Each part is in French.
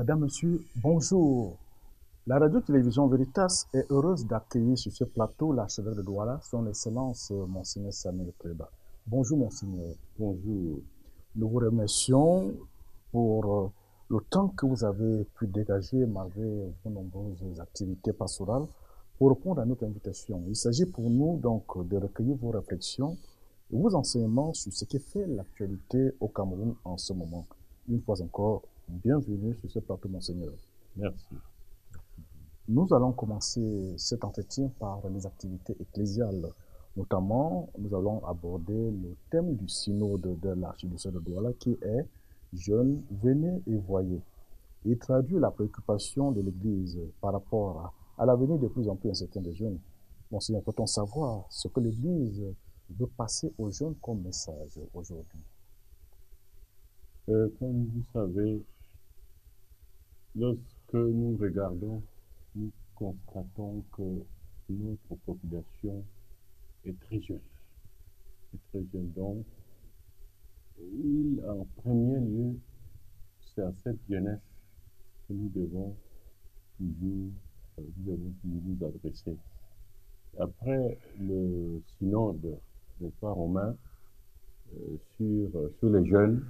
Madame, Monsieur, bonjour. La radio-télévision Veritas est heureuse d'accueillir sur ce plateau l'archevêque de Douala, son Excellence Monseigneur Samuel Kleba. Bonjour, Monseigneur. Bonjour. Nous vous remercions pour le temps que vous avez pu dégager malgré vos nombreuses activités pastorales pour répondre à notre invitation. Il s'agit pour nous donc de recueillir vos réflexions et vos enseignements sur ce qui fait l'actualité au Cameroun en ce moment. Une fois encore, bienvenue sur ce plateau, Monseigneur. Merci. Nous allons commencer cet entretien par les activités ecclésiales. Notamment, nous allons aborder le thème du synode de l'archidiocèse de Douala qui est Jeunes, venez et voyez. Il traduit la préoccupation de l'Église par rapport à l'avenir de plus en plus incertain des jeunes. Monseigneur, peut-on savoir ce que l'Église veut passer aux jeunes comme message aujourd'hui? Comme vous savez, lorsque nous regardons, nous constatons que notre population est très jeune. Est très jeune. Donc, en premier lieu, c'est à cette jeunesse que nous devons toujours nous adresser. Après le synode, n'est-ce pas, romain, sur les jeunes,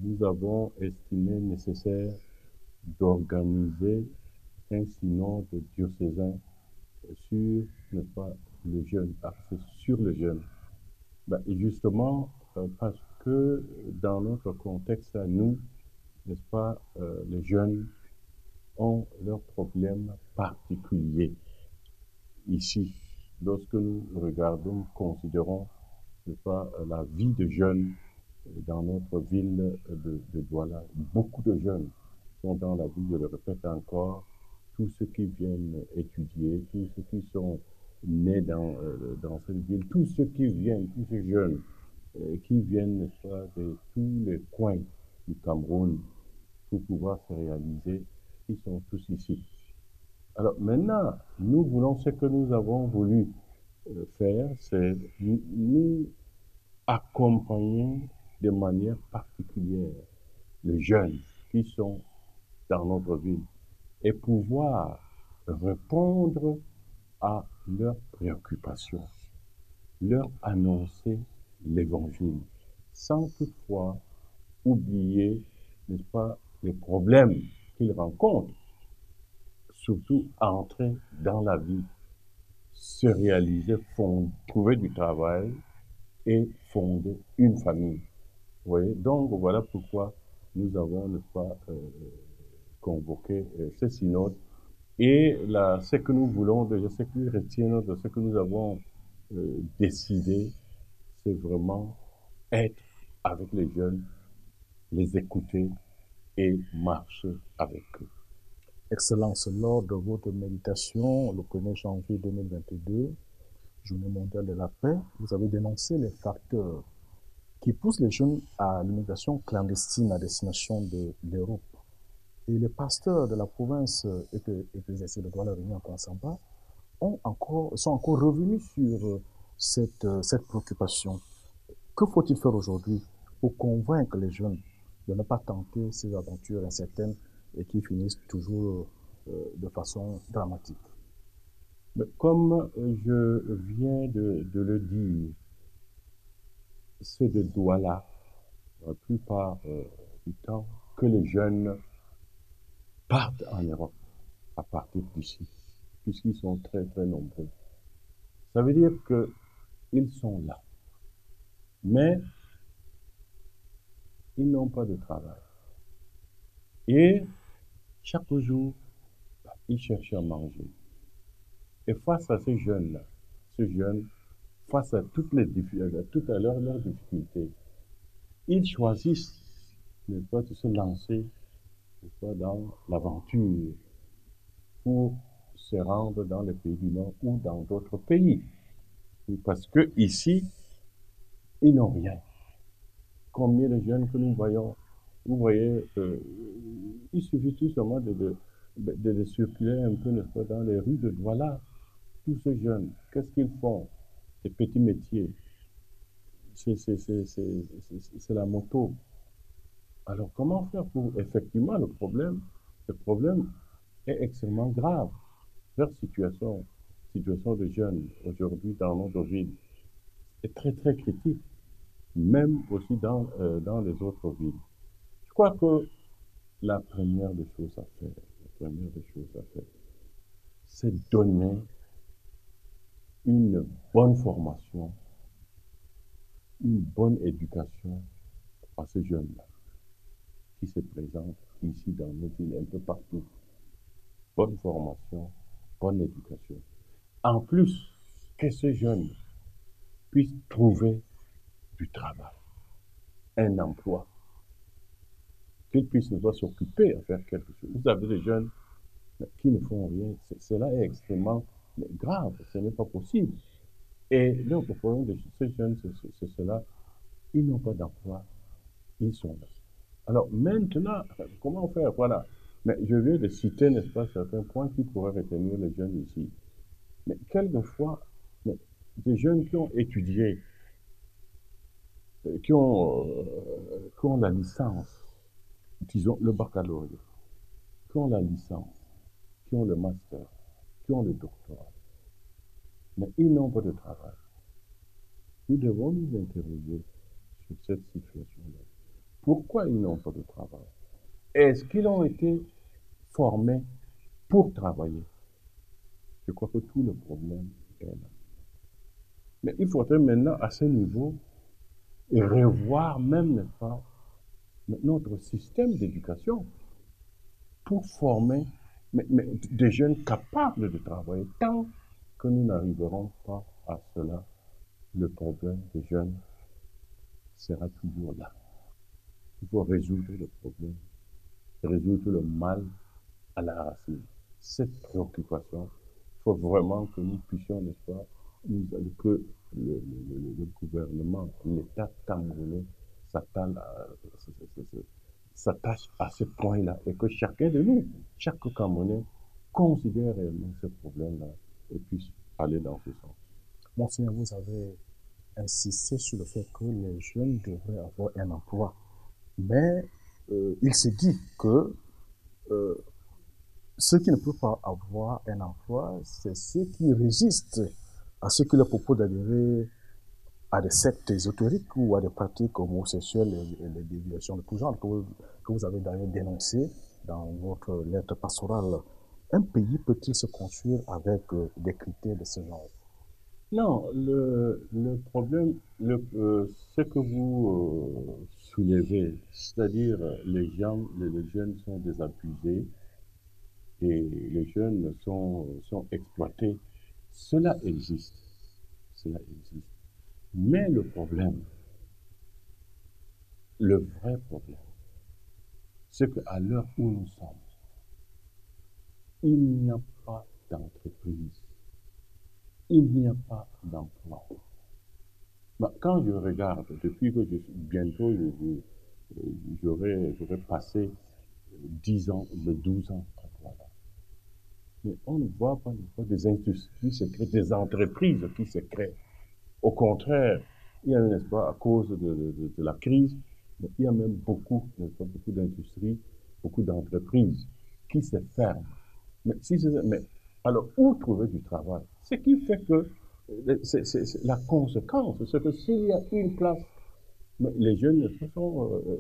nous avons estimé nécessaire d'organiser un synode diocésain sur, n'est-ce pas, le jeune, axé sur le jeune. Et justement, parce que dans notre contexte à nous, n'est-ce pas, les jeunes ont leurs problèmes particuliers ici. Lorsque nous regardons, considérons, n'est-ce pas, la vie de jeunes dans notre ville de Douala, beaucoup de jeunes sont dans la vie, je le répète encore, tous ceux qui viennent étudier, tous ceux qui sont nés dans cette ville, tous ceux qui viennent, tous ces jeunes qui viennent, n'est-ce pas, de tous les coins du Cameroun pour pouvoir se réaliser, ils sont tous ici. Alors maintenant, nous voulons, ce que nous avons voulu faire, c'est nous accompagner de manière particulière les jeunes qui sont dans notre ville et pouvoir répondre à leurs préoccupations, leur annoncer l'évangile, sans toutefois oublier, n'est-ce pas, les problèmes qu'ils rencontrent, surtout entrer dans la vie, se réaliser, trouver du travail et fonder une famille. Vous voyez, donc voilà pourquoi nous avons, n'est-ce pas, convoqué ce synode. Et là, ce que nous voulons, déjà, ce qui retient de ce que nous avons décidé, c'est vraiment être avec les jeunes, les écouter et marcher avec eux. Excellence, lors de votre méditation le 1er janvier 2022, Journée mondiale de la paix, vous avez dénoncé les facteurs qui poussent les jeunes à l'immigration clandestine à destination de l'Europe. Et les pasteurs de la province ecclésiastique de Douala-Réunion en Kwansamba sont encore revenus sur cette préoccupation. Que faut-il faire aujourd'hui pour convaincre les jeunes de ne pas tenter ces aventures incertaines et qui finissent toujours de façon dramatique? Mais comme je viens de le dire, c'est de Douala, la plupart du temps, que les jeunes partent en Europe à partir d'ici, puisqu'ils sont très très nombreux. Ça veut dire qu'ils sont là, mais ils n'ont pas de travail. Et chaque jour, ils cherchent à manger. Et face à ces jeunes, face à toutes les difficultés, leurs difficultés, ils choisissent, n'est-ce pas, de se lancer, n'est-ce pas, dans l'aventure pour se rendre dans les pays du Nord ou dans d'autres pays. Parce que ici, ils n'ont rien. Combien de jeunes que nous voyons, vous voyez, il suffit tout simplement de circuler un peu, n'est-ce pas, dans les rues de Douala. Tous ces jeunes, qu'est-ce qu'ils font? Des petits métiers. C'est la moto. Alors, comment faire pour, effectivement, le problème, Le problème est extrêmement grave. Leur situation de jeunes aujourd'hui dans notre ville est très très critique, même aussi dans les autres villes. Je crois que la première des choses à faire, c'est donner une bonne formation, une bonne éducation à ces jeunes-là qui se présentent ici dans nos villes, un peu partout. Bonne formation, bonne éducation. En plus, que ces jeunes puissent trouver du travail, un emploi, qu'ils puissent ne pas s'occuper à faire quelque chose. Vous avez des jeunes qui ne font rien. Cela est extrêmement grave. Ce n'est pas possible. Et le problème de ces jeunes, c'est cela. Ils n'ont pas d'emploi. Ils sont là. Alors maintenant, comment faire? Voilà. Mais je viens de citer, n'est-ce pas, certains points qui pourraient retenir les jeunes ici. Mais quelquefois, des jeunes qui ont étudié, qui ont la licence, disons le baccalauréat, qui ont la licence, qui ont le master, qui ont le doctorat, mais ils n'ont pas de travail. Nous devons nous interroger sur cette situation-là. Pourquoi ils n'ont pas de travail? Est-ce qu'ils ont été formés pour travailler? Je crois que tout le problème est là. Mais il faudrait maintenant, à ce niveau, revoir même, n'est-ce pas, notre système d'éducation pour former des jeunes capables de travailler. Tant que nous n'arriverons pas à cela, le problème des jeunes sera toujours là. Il faut résoudre le problème, résoudre le mal à la racine. Cette préoccupation, il faut vraiment que nous puissions, n'est-ce pas, que le gouvernement, l'État camerounais s'attache à ce point-là et que chacun de nous, chaque Camerounais, considère réellement ce problème-là et puisse aller dans ce sens. Monseigneur, vous avez insisté sur le fait que les jeunes devraient avoir un emploi. Mais il se dit que euh, ceux qui ne peuvent pas avoir un emploi, c'est ceux qui résistent à ce que leur propose d'adhérer à des sectes ésotériques ou à des pratiques homosexuelles et des déviations de tout genre que vous avez d'ailleurs dénoncé dans votre lettre pastorale. Un pays peut-il se construire avec des critères de ce genre? Non, le problème, ce que vous soulevez, c'est-à-dire les jeunes sont désabusés et les jeunes sont exploités, cela existe, cela existe. Mais le vrai problème, c'est qu'à l'heure où nous sommes, il n'y a pas d'entreprise, il n'y a pas d'emploi. Quand je regarde, depuis que bientôt j'aurais passé 10 ans, 12 ans à Douala, mais on ne voit pas des industries qui se créent, des entreprises qui se créent. Au contraire, il y a, n'est-ce pas, à cause de la crise, mais il y a même beaucoup, n'est-ce pas, beaucoup d'industries, beaucoup d'entreprises qui se ferment. Mais alors, où trouver du travail? Ce qui fait que c'est la conséquence, c'est que s'il y a une place, mais les jeunes,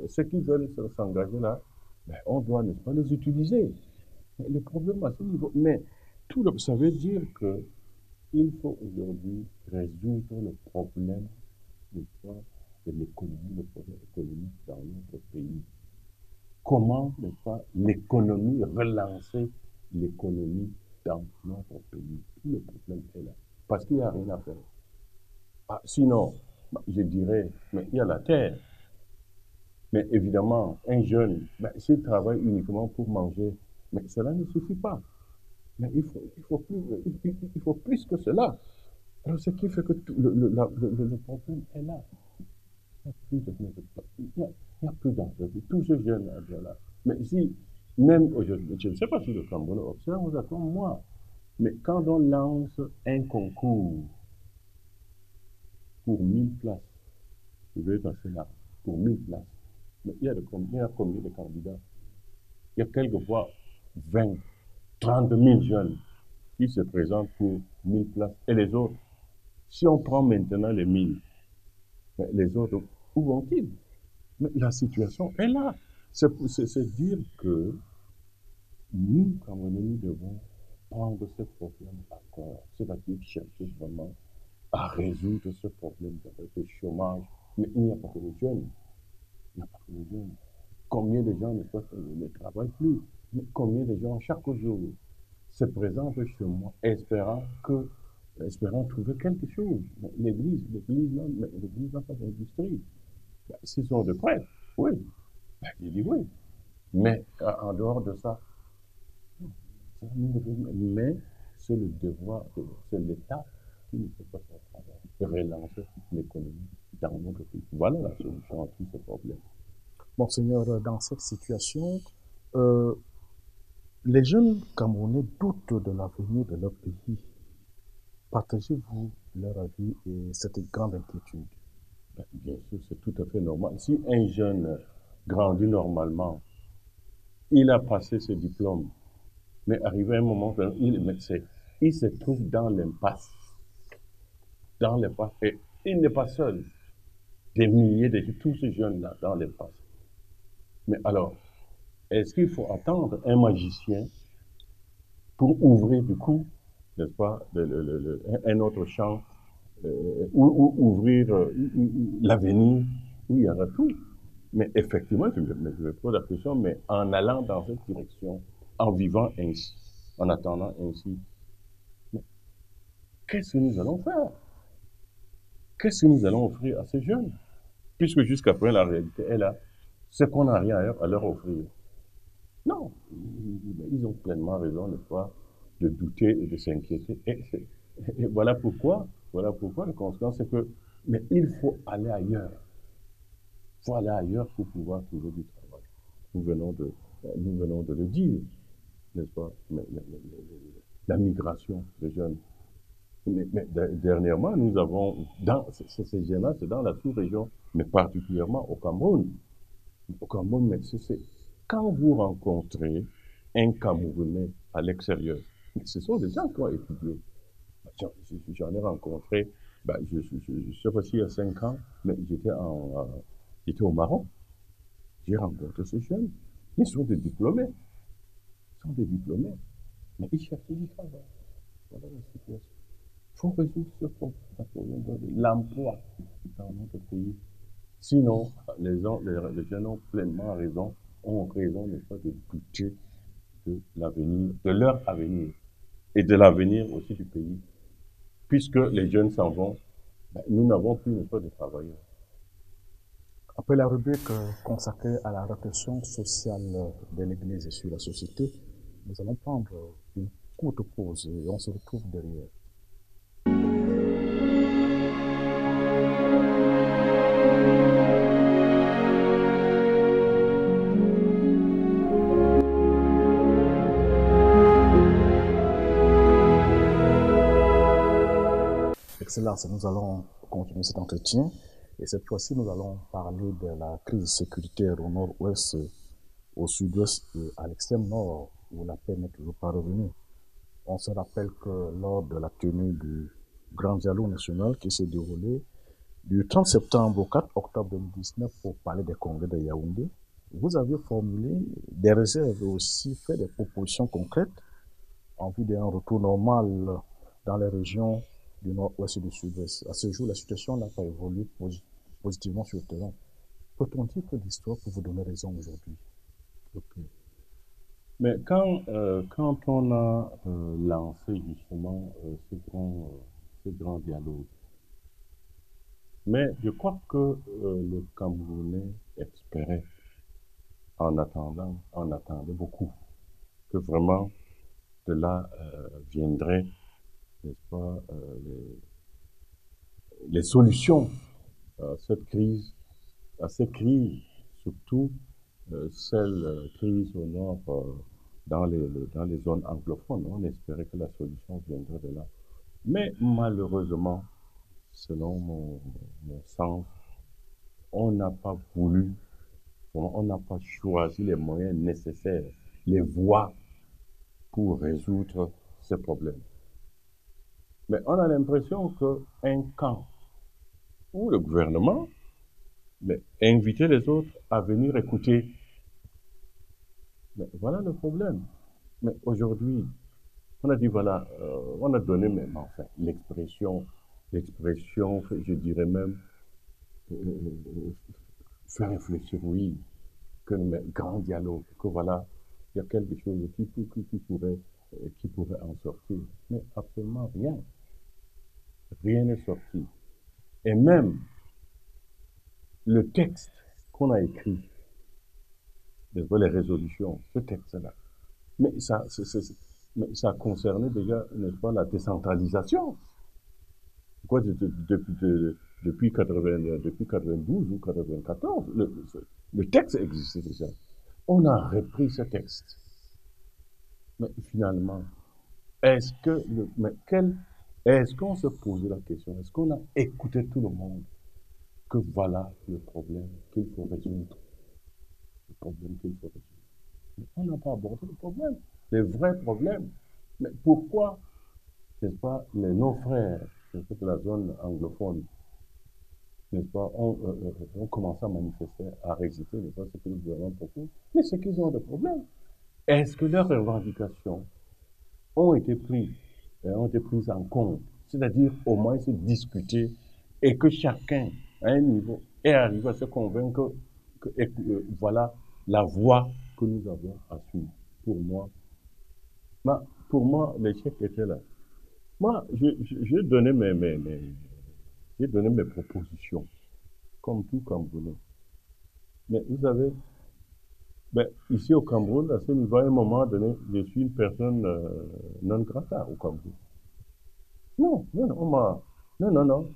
ceux qui veulent s'engager là, ben, on doit, n'est-ce pas, les utiliser. Mais le problème à ce niveau, mais ça veut dire que il faut aujourd'hui résoudre le problème de l'économie, le problème économique dans notre pays. Comment, n'est-ce pas, l'économie, relancer l'économie dans notre pays. Tout le problème est là. Parce qu'il n'y a rien à faire. Ah, sinon, je dirais, mais il y a la terre. Mais évidemment, un jeune, s'il travaille uniquement pour manger, mais cela ne suffit pas. Mais il faut plus que cela. Alors, ce qui fait que le problème est là. Il n'y a plus d'entreprise. Tous ces jeunes là. Mais si, même aujourd'hui, je ne sais pas si le Cameroun observe, vous attendez moi. Mais quand on lance un concours pour 1000 places, je vais passer là, pour 1000 places, mais il y a combien de candidats? Il y a quelquefois 20, 30 000 jeunes qui se présentent pour 1000 places. Et les autres, si on prend maintenant les 1000, les autres, où vont-ils? Mais la situation est là. C'est dire que nous, Camerounais, nous devons prendre ce problème à cœur. C'est-à-dire chercher vraiment à résoudre ce problème avec le chômage. Mais il n'y a pas que les jeunes. Il n'y a pas que les jeunes. Combien de gens ne travaillent plus? Mais combien de gens, chaque jour, se présentent chez moi espérant trouver quelque chose? L'église n'a pas d'industrie. Ben, s'ils sont de prêts, oui. Ben, j'ai dit oui. Mais en dehors de ça, mais c'est le devoir, c'est l'État qui ne fait pas son travail, de relancer l'économie dans notre pays. Voilà la solution à tous ces problèmes. Monseigneur, dans cette situation, euh, les jeunes Camerounais doutent de l'avenir de leur pays. Partagez-vous leur avis et cette grande inquiétude? Ben, bien sûr, c'est tout à fait normal. Si un jeune grandit normalement, il a passé ses diplômes, mais arrivé à un moment, il se trouve dans l'impasse. Dans l'impasse. Et il n'est pas seul. Des milliers de tous ces jeunes-là dans l'impasse. Mais alors, est-ce qu'il faut attendre un magicien pour ouvrir du coup, n'est-ce pas, un autre champ, ou ouvrir l'avenir où il y aura tout? Mais effectivement, je me pose la question, mais en allant dans cette direction, en vivant ainsi, en attendant ainsi, qu'est-ce que nous allons faire? Qu'est-ce que nous allons offrir à ces jeunes? Puisque jusqu'à présent, la réalité est là, c'est qu'on n'a rien à leur offrir. Non, ils ont pleinement raison, n'est-ce pas, de douter et de s'inquiéter. Et voilà pourquoi la conséquence, c'est que, mais il faut aller ailleurs. Il faut aller ailleurs pour pouvoir trouver du travail. Nous venons de le dire, n'est-ce pas, la migration des jeunes. Mais dernièrement, nous avons, ces jeunes-là, c'est dans la sous-région, mais particulièrement au Cameroun. Au Cameroun, mais c'est quand vous rencontrez un Camerounais à l'extérieur, ce sont des gens qui ont étudié. J'en ai rencontré, ben, je ne sais pas s'il y a 5 ans, mais j'étais au Maroc. J'ai rencontré ces jeunes. Ils sont des diplômés. Ils sont des diplômés. Mais ils cherchent du travail. Voilà la situation. Il faut résoudre ce problème de l'emploi dans notre pays. Sinon, les jeunes ont pleinement raison, n'est-ce pas, de douter de l'avenir, de leur avenir et de l'avenir aussi du pays. Puisque les jeunes s'en vont, ben, nous n'avons plus, n'est-ce pas, de travailleurs. Après la rubrique consacrée à la réflexion sociale de l'Église et sur la société, nous allons prendre une courte pause et on se retrouve derrière. Excellence, nous allons continuer cet entretien et cette fois-ci nous allons parler de la crise sécuritaire au nord-ouest, au sud-ouest et à l'extrême nord où la paix n'est toujours pas revenue. On se rappelle que lors de la tenue du Grand Dialogue national qui s'est déroulé du 30 septembre au 4 octobre 2019 pour parler des congrès de Yaoundé, vous avez formulé des réserves et aussi fait des propositions concrètes en vue d'un retour normal dans les régions du nord-ouest et du sud-ouest. À ce jour, la situation n'a pas évolué positivement sur le terrain. Peut-on dire que l'histoire peut vous donner raison aujourd'hui? Okay. Mais quand on a lancé justement ce grand dialogue, mais je crois que le Camerounais espérait, en attendait beaucoup, que vraiment de là viendraient, n'est-ce pas, les solutions à cette crise, surtout celle crise au nord, dans les zones anglophones. On espérait que la solution viendrait de là. Mais malheureusement, selon mon sens, on n'a pas voulu, on n'a pas choisi les moyens nécessaires, les voies pour résoudre ces problèmes. Mais on a l'impression qu'un camp ou le gouvernement invitait les autres à venir écouter. Mais voilà le problème. Mais aujourd'hui, on a dit, voilà, on a donné même, enfin, l'expression, je dirais même, faire réfléchir, oui, que le grand dialogue, que voilà, il y a quelque chose qui pourrait en sortir. Mais absolument rien. Rien n'est sorti. Et même le texte qu'on a écrit, les résolutions, ce texte-là, mais mais ça concernait déjà, n'est-ce pas, la décentralisation. Quoi, depuis 92 ou 94, le texte existait déjà. On a repris ce texte. Mais finalement, est-ce que est-ce qu'on se posait la question, est-ce qu'on a écouté tout le monde que voilà le problème qu'il faut résoudre, le problème qu'il faut résoudre. Mais on n'a pas abordé le problème, les vrais problèmes. Mais pourquoi, n'est-ce pas, nos frères, de la zone anglophone, n'est-ce pas, ont commencé à manifester, à résister, n'est-ce pas, ce que le gouvernement propose, mais c'est qu'ils ont des problèmes. Est-ce que leurs revendications ont été prises en compte, c'est-à-dire au moins se discuter et que chacun, à un niveau, est arrivé à se convaincre que voilà la voie que nous avons à suivre. Bah, pour moi, l'échec était là. Moi, j'ai donné j'ai donné mes propositions, comme tout Camerounais. Mais vous savez, ici au Cameroun, à ce niveau, à un moment donné, je suis une personne non grata au Cameroun. Non, non, non, non, non, non,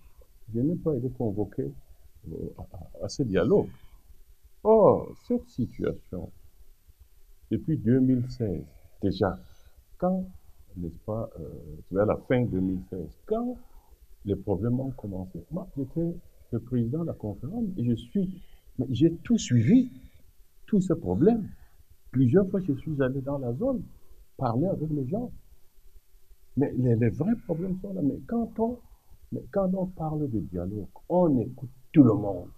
je n'ai pas été convoqué à ce dialogue. Or, cette situation, depuis 2016, déjà, quand, n'est-ce pas, vers la fin 2016, quand les problèmes ont commencé, moi, j'étais le président de la conférence et mais j'ai tout suivi, tous ces problèmes. Plusieurs fois, je suis allé dans la zone, parler avec les gens. Mais les vrais problèmes sont là. Mais quand on parle de dialogue, on écoute tout le monde.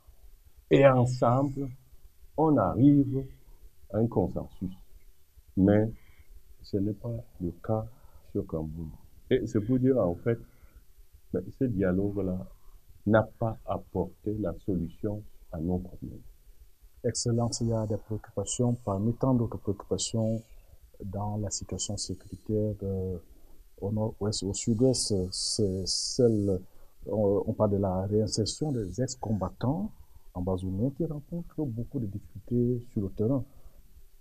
Et ensemble, on arrive à un consensus. Mais ce n'est pas le cas sur Cameroun. Et c'est pour dire, en fait, ce dialogue-là n'a pas apporté la solution à nos problèmes. Excellence, il y a des préoccupations, parmi tant d'autres préoccupations, dans la situation sécuritaire au nord-ouest, au sud-ouest, c'est celle, on parle de la réinsertion des ex-combattants ambazoniens qui rencontrent beaucoup de difficultés sur le terrain.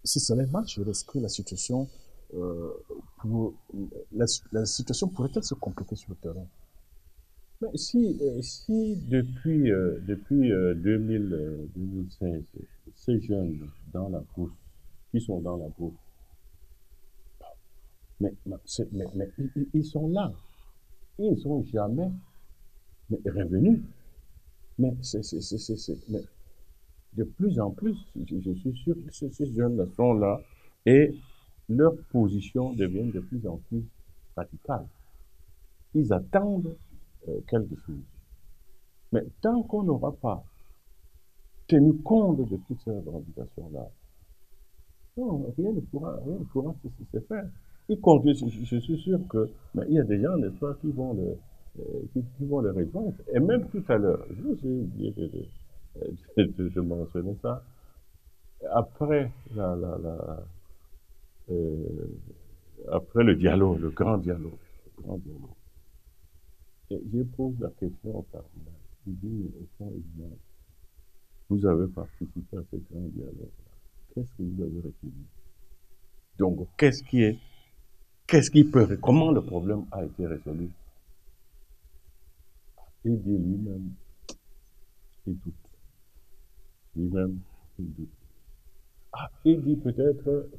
Si cela marche, est-ce que la situation, euh, pour, la situation pourrait-elle se compliquer sur le terrain? Mais si depuis 2016, ces jeunes dans la brousse, qui sont dans la brousse, mais ils sont là. Ils ne sont jamais revenus. Mais de plus en plus, je suis sûr que ces jeunes sont là et leur position devient de plus en plus radicale. Ils attendent quelque chose. Mais tant qu'on n'aura pas tenu compte de toutes ces revendications-là, non, rien ne pourra se faire. Je suis sûr que, mais il y a des gens, n'est-ce pas, qui vont les rejoindre. Et même tout à l'heure, j'ai oublié de mentionner ça. Après euh, après le dialogue, le grand dialogue, et je pose la question au cardinal. Il dit, mais au fond, vous avez participé à ce grand dialogue. Qu'est-ce que vous avez retenu? Donc, comment le problème a été résolu? Il dit lui-même, il doute. Lui-même, il doute. Ah, il dit peut-être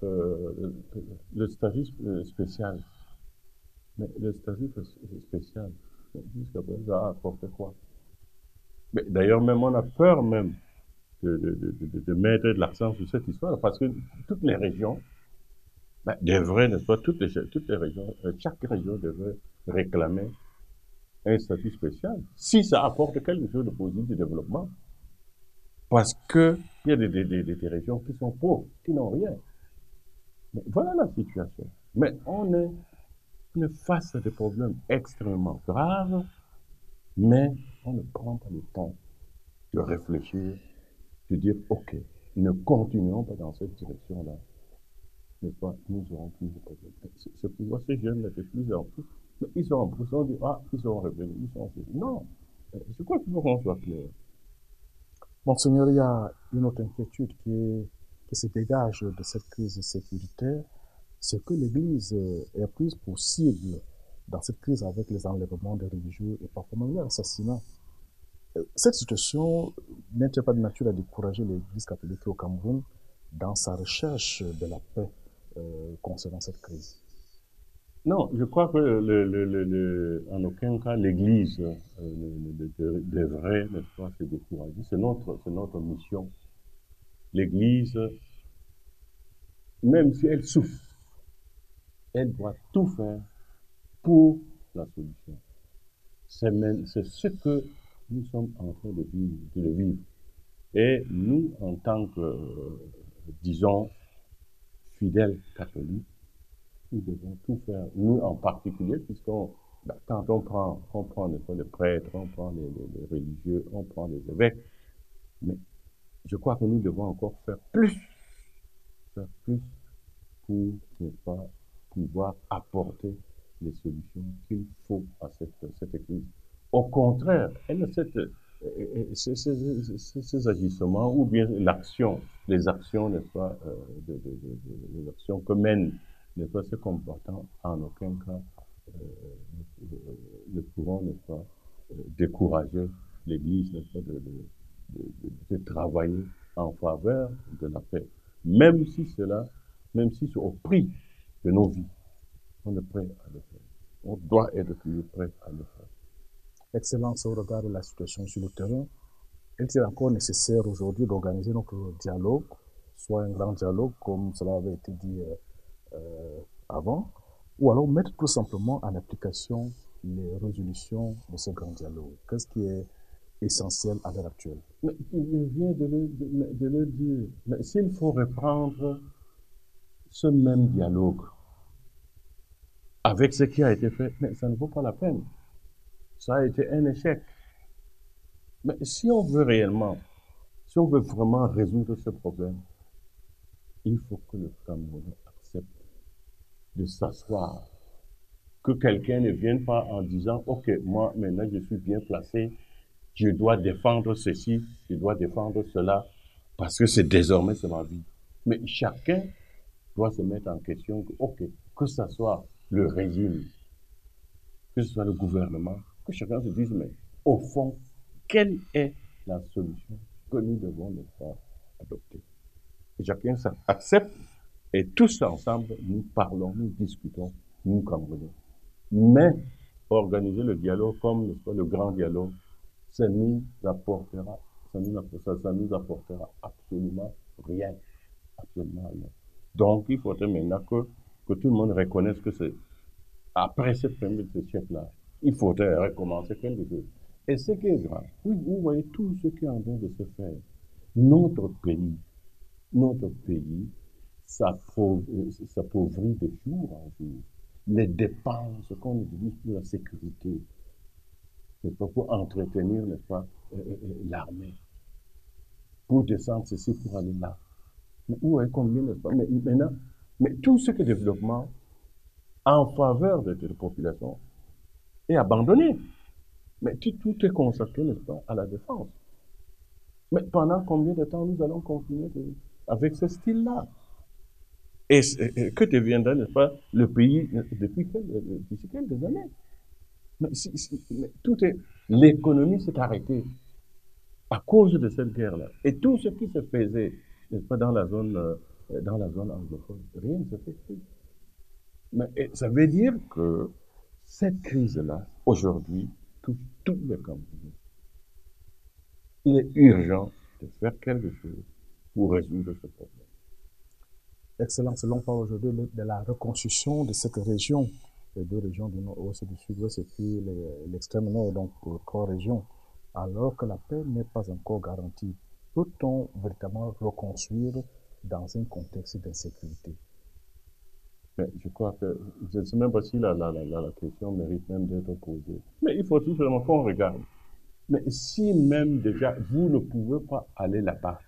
le statut spécial. Mais le statut spécial, jusqu'à présent, a apporté quoi? Mais d'ailleurs, même on a peur même de mettre de l'accent sur cette histoire, parce que toutes les régions Ben, devrait, n'est-ce pas, toutes les régions, chaque région devrait réclamer un statut spécial, si ça apporte quelque chose de positif de développement. Parce que il y a des régions qui sont pauvres, qui n'ont rien. Mais voilà la situation. Mais on est face à des problèmes extrêmement graves, mais on ne prend pas le temps de réfléchir, de dire, OK, ne continuons pas dans cette direction-là. N'est-ce pas? Nous aurons plus de problèmes. C'est pourquoi ces jeunes-là, de plus en plus, mais ils sont en prison, on dit, ah, ils sont revenus, ils sont revenus. Non, je crois qu'il faut qu'on soit clair. Monseigneur, il y a une autre inquiétude qui se dégage de cette crise sécuritaire, c'est que l'Église est prise pour cible dans cette crise avec les enlèvements des religieux et parfois même les assassinats. Cette situation n'est-elle pas de nature à décourager l'Église catholique au Cameroun dans sa recherche de la paix concernant cette crise? Non, je crois que en aucun cas l'Église devrait, n'est-ce pas, se décourager. C'est notre mission. L'Église, même si elle souffre, elle doit tout faire pour la solution. C'est ce que nous sommes en train de vivre. Et nous, en tant que, disons, fidèles catholiques, nous devons tout faire. Nous, en particulier, quand on prend les prêtres, on prend les religieux, on prend les évêques, mais je crois que nous devons encore faire plus pour ne pas pouvoir apporter les solutions qu'il faut à cette Église. Au contraire, ces agissements ou bien les actions, n'est-ce pas, les actions que mènent, n'est-ce pas, ces combattants, en aucun cas ne pourront, n'est-ce pas, décourager l'Église, n'est-ce pas, de travailler en faveur de la paix. Même si cela, même si c'est au prix de nos vies, on est prêt à le faire. On doit être toujours prêt à le faire. Excellence, au regard de la situation sur le terrain, est-il encore nécessaire aujourd'hui d'organiser notre dialogue, soit un grand dialogue, comme cela avait été dit avant, ou alors mettre tout simplement en application les résolutions de ce grand dialogue? Qu'est-ce qui est essentiel à l'heure actuelle? Mais je viens de le dire. Mais s'il faut reprendre ce même dialogue avec ce qui a été fait, mais ça ne vaut pas la peine. Ça a été un échec. Mais si on veut réellement, si on veut vraiment résoudre ce problème, il faut que le Camerounais accepte de s'asseoir. Que quelqu'un ne vienne pas en disant, OK, moi, maintenant, je suis bien placé, je dois défendre ceci, je dois défendre cela, parce que désormais, c'est ma vie. Mais chacun doit se mettre en question que, OK, que ce soit le régime, que ce soit le gouvernement, que chacun se dise, mais au fond, quelle est la solution que nous devons ne pas adopter? Et chacun accepte et tous ensemble, nous parlons, nous discutons, nous Camerounais. Mais organiser le dialogue comme le grand dialogue, ça nous apportera, ça nous apportera absolument rien, absolument rien. Donc, il faudrait maintenant que tout le monde reconnaisse que c'est après cette période de siècle-là, il faudrait recommencer quelque chose. Et ce qui est grave, vous voyez tout ce qui est en train de se faire. Notre pays, notre pays s'appauvrit de jour en jour. Les dépenses qu'on utilise pour la sécurité, n'est-ce pas, pour entretenir, n'est-ce pas, l'armée, pour descendre ceci, pour aller là. Mais vous voyez combien, n'est-ce pas, mais maintenant, mais tout ce qui est développement en faveur de la population est abandonné. Mais tout est consacré, n'est-ce pas, à la défense. Mais pendant combien de temps nous allons continuer avec ce style-là? Et que deviendra, n'est-ce pas, le pays depuis quelques années? Mais tout est, l'économie s'est arrêtée à cause de cette guerre-là. Et tout ce qui se faisait, n'est-ce pas, dans la zone anglophone, rien ne se fait plus. Mais ça veut dire que cette crise-là, aujourd'hui, touche tous les Camerounais. Il est urgent de faire quelque chose pour résoudre ce problème. Excellence, l'on parle aujourd'hui de la reconstruction de cette région, les deux régions du nord-ouest et du sud-ouest, et puis l'extrême nord, donc trois régions, alors que la paix n'est pas encore garantie. Peut-on véritablement reconstruire dans un contexte d'insécurité? Mais je crois que, je ne sais même pas si la question mérite même d'être posée. Mais il faut tout simplement qu'on regarde. Mais si même déjà vous ne pouvez pas aller là-bas,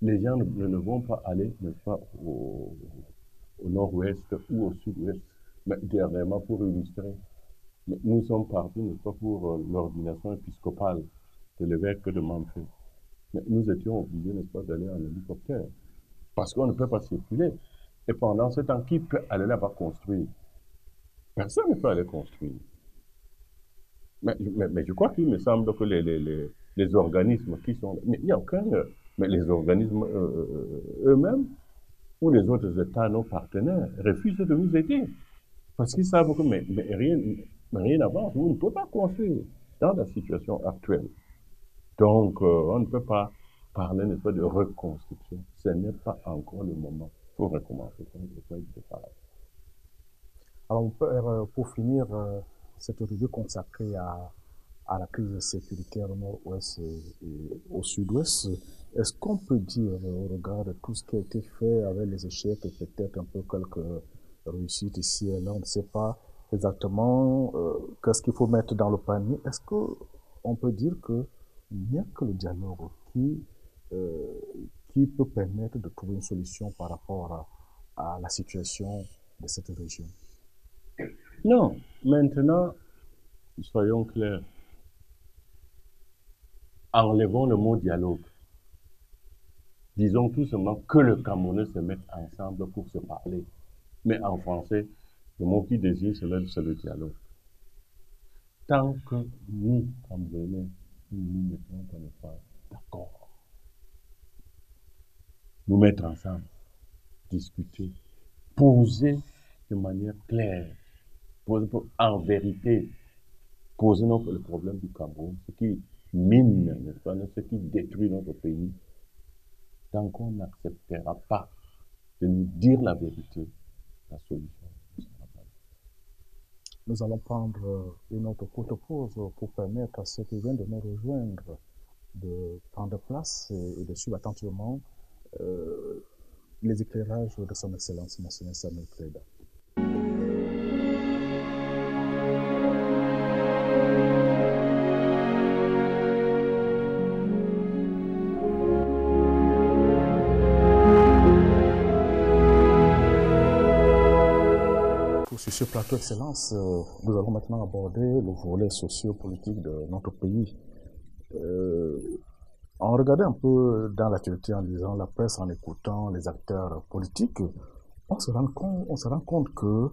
les gens ne vont pas aller, n'est-ce pas, au nord-ouest ou au sud-ouest. Mais dernièrement, pour illustrer, mais nous sommes partis, n'est-ce pas, pour l'ordination épiscopale de l'évêque de Manfred. Mais nous étions obligés, n'est-ce pas, d'aller en hélicoptère. Parce qu'on ne peut pas circuler. Et pendant ce temps, qui peut aller là-bas construire? Personne ne peut aller construire. Mais je crois qu'il me semble que les organismes qui sont là, mais il n'y a aucun, mais les organismes eux-mêmes ou les autres États, nos partenaires, refusent de nous aider. Parce qu'ils savent que rien n'avance, vous ne pouvez pas construire dans la situation actuelle. Donc, on ne peut pas parler, n'est-ce pas, de reconstruction. Ce n'est pas encore le moment pour recommencer. Alors, on peut, pour finir cette revue consacrée à la crise sécuritaire au nord-ouest et au sud-ouest, est-ce qu'on peut dire, au regard de tout ce qui a été fait avec les échecs et peut-être un peu quelques réussites ici et là, on ne sait pas exactement qu'est-ce qu'il faut mettre dans le panier. Est-ce qu'on peut dire qu'il n'y a que le dialogue euh, qui peut permettre de trouver une solution par rapport à la situation de cette région? Non, maintenant, soyons clairs. Enlevons le mot dialogue. Disons tout simplement que le Camerounais se mette ensemble pour se parler. Mais en français, le mot qui désigne cela, c'est le dialogue. Tant que nous, Camerounais, nous ne mettons pas d'accord, nous mettre ensemble, discuter, poser de manière claire, poser en vérité, poser le problème du Cameroun, ce qui mine, n'est-ce pas, ce qui détruit notre pays, tant qu'on n'acceptera pas de nous dire la vérité, la solution ne sera pas là. Nous allons prendre une autre courte pause pour permettre à ceux qui viennent de nous rejoindre de prendre place et de suivre attentivement euh, les éclairages de son Excellence Monseigneur Samuel Preda. Sur ce plateau Excellence, nous allons maintenant aborder le volet socio-politique de notre pays. En regardant un peu dans l'actualité, en lisant la presse, en écoutant les acteurs politiques, on se rend compte que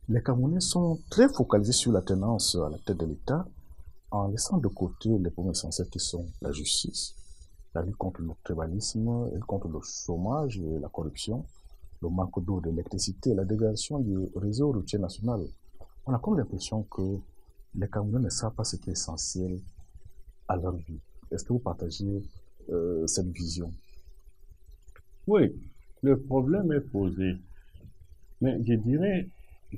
les Camerounais sont très focalisés sur la tenance à la tête de l'État, en laissant de côté les problèmes essentiels qui sont la justice, la lutte contre le tribalisme, la lutte contre le chômage et la corruption, le manque d'eau, d'électricité, la dégradation du réseau routier national. On a comme l'impression que les Camerounais ne savent pas ce qui est essentiel à leur vie. Est-ce que vous partagez cette vision? Oui, le problème est posé, mais je dirais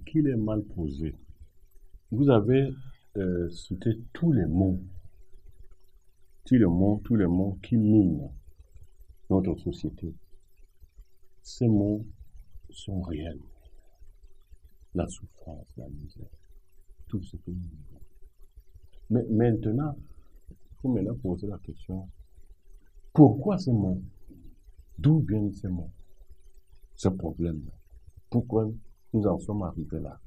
qu'il est mal posé. Vous avez cité tous les mots qui minent notre société. Ces mots sont réels. La souffrance, la misère, tout ce que nous vivons. Mais maintenant, il faut maintenant poser la question, pourquoi ces mots? D'où viennent ces mots? Ce problème-là? Pourquoi nous en sommes arrivés là?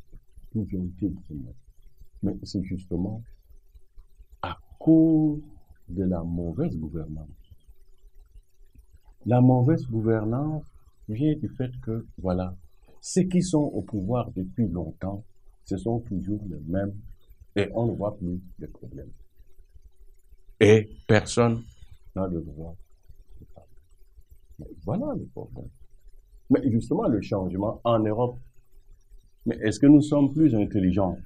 D'où viennent-ils ces mots? Mais c'est justement à cause de la mauvaise gouvernance. La mauvaise gouvernance vient du fait que, voilà, ceux qui sont au pouvoir depuis longtemps, ce sont toujours les mêmes et on ne voit plus les problèmes. Et personne n'a le droit de parler. Mais voilà le problème. Mais justement, le changement en Europe, mais est-ce que nous sommes plus intelligents?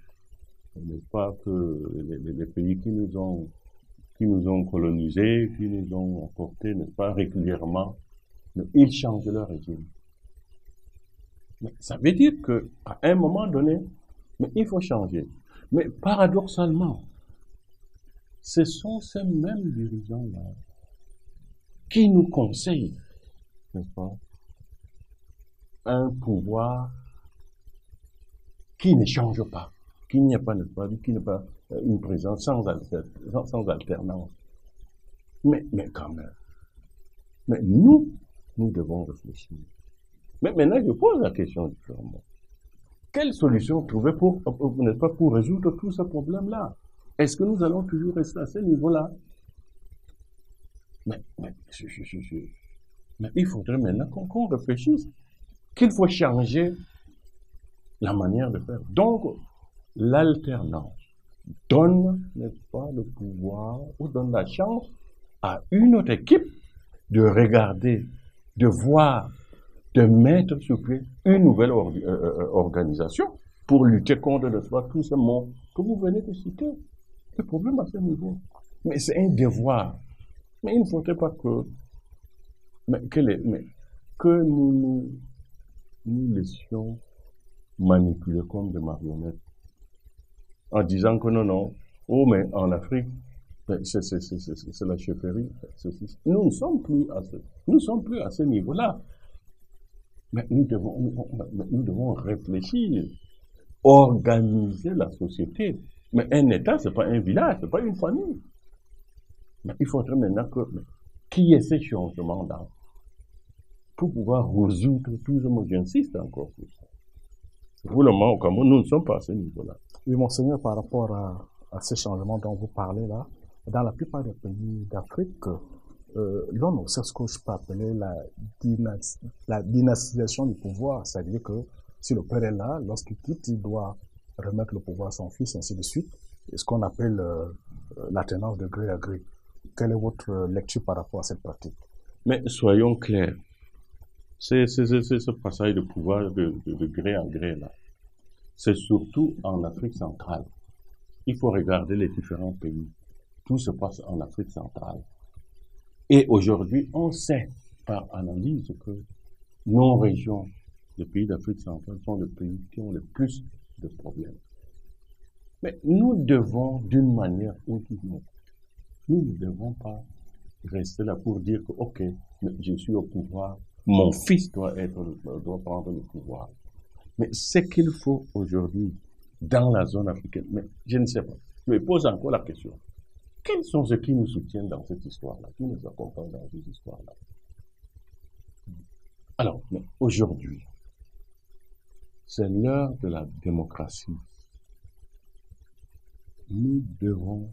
N'est-ce pas que les pays qui nous ont colonisés, qui nous ont apporté, n'est-ce pas, régulièrement, ils changent leur régime. Mais ça veut dire qu'à un moment donné, mais il faut changer. Mais paradoxalement, ce sont ces mêmes dirigeants-là qui nous conseillent, n'est-ce pas, un pouvoir qui ne change pas, qui n'y a pas, n'est-ce pas, qui n'est pas une présence sans alternance. Mais quand même, mais nous devons réfléchir. Mais maintenant, je pose la question différemment. Quelle solution trouver n'est-ce pas, pour résoudre tous ces problèmes-là? Est-ce que nous allons toujours rester à ce niveau-là? Mais il faudrait maintenant qu'on réfléchisse, qu'il faut changer la manière de faire. Donc, l'alternance donne, n'est-ce pas, le pouvoir ou donne la chance à une autre équipe de regarder, de voir, de mettre sur pied une nouvelle organisation pour lutter contre, n'est-ce pas, tous ces mots que vous venez de citer. Le problème à ce niveau. Mais c'est un devoir. Mais il ne faudrait pas que nous laissions manipuler comme des marionnettes en disant que non, oh, mais en Afrique, c'est la chefferie. Nous ne sommes plus à ce niveau-là. Mais nous devons réfléchir, organiser la société. Mais un État, c'est pas un village, c'est pas une famille. Mais il faudrait maintenant qu'il y ait ces changements-là pour pouvoir résoudre tout ce monde. J'insiste encore sur ça. Pour le moment, au Cameroun, nous ne sommes pas à ce niveau-là. Oui, monseigneur, par rapport à ces changements dont vous parlez là, dans la plupart des pays d'Afrique, l'on observe ce que je peux appeler la dynastisation du pouvoir, c'est-à-dire que si le père est là, lorsqu'il quitte, il doit remettre le pouvoir à son fils, ainsi de suite, et ce qu'on appelle l'alternance de gré à gré. Quelle est votre lecture par rapport à cette pratique? Mais soyons clairs, c'est ce passage de pouvoir de gré en gré là. C'est surtout en Afrique centrale. Il faut regarder les différents pays. Tout se passe en Afrique centrale. Et aujourd'hui, on sait par analyse que nos régions, les pays d'Afrique centrale, sont les pays qui ont le plus de problèmes. Mais nous devons, d'une manière ou d'une autre, nous ne devons pas rester là pour dire que, ok, je suis au pouvoir, mon fils doit prendre le pouvoir. Mais ce qu'il faut aujourd'hui dans la zone africaine, mais je ne sais pas. Je me pose encore la question. Quels sont ceux qui nous soutiennent dans cette histoire-là, qui nous accompagnent dans cette histoire-là? Alors, mais aujourd'hui, c'est l'heure de la démocratie. Nous devons,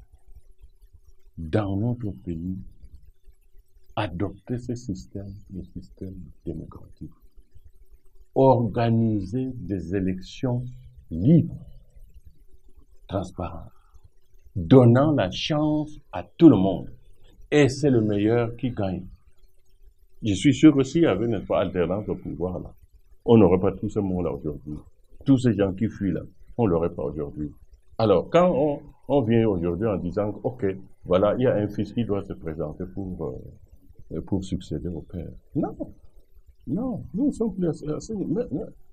dans notre pays, adopter ce système, le système démocratique. Organiser des élections libres, transparentes, donnant la chance à tout le monde. Et c'est le meilleur qui gagne. Je suis sûr que s'il y avait, n'est-ce pas, alternance au pouvoir, là, on n'aurait pas tout ce monde-là aujourd'hui. Tous ces gens qui fuient là, on ne l'aurait pas aujourd'hui. Alors, quand on vient aujourd'hui en disant, ok, voilà, il y a un fils qui doit se présenter pour succéder au père. Non, nous ne sommes plus assez.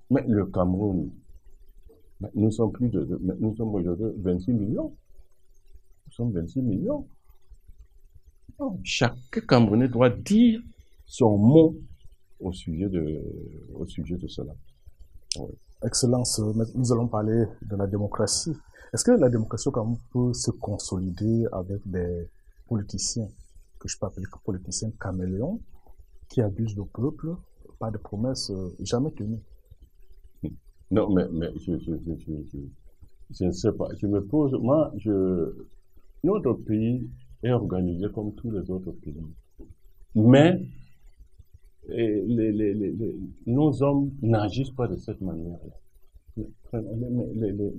Mais le Cameroun, nous sommes aujourd'hui 26 millions. Nous sommes 26 millions. Non, chaque Camerounais doit dire son mot au sujet de cela. Oui. Excellence, nous allons parler de la démocratie. Est-ce que la démocratie au Cameroun peut se consolider avec des politiciens, que je peux appeler politiciens caméléons, qui abusent du peuple, pas de promesses jamais tenues? Non, mais je ne sais pas. Je me pose, notre pays est organisé comme tous les autres pays. Mais nos hommes n'agissent pas de cette manière-là.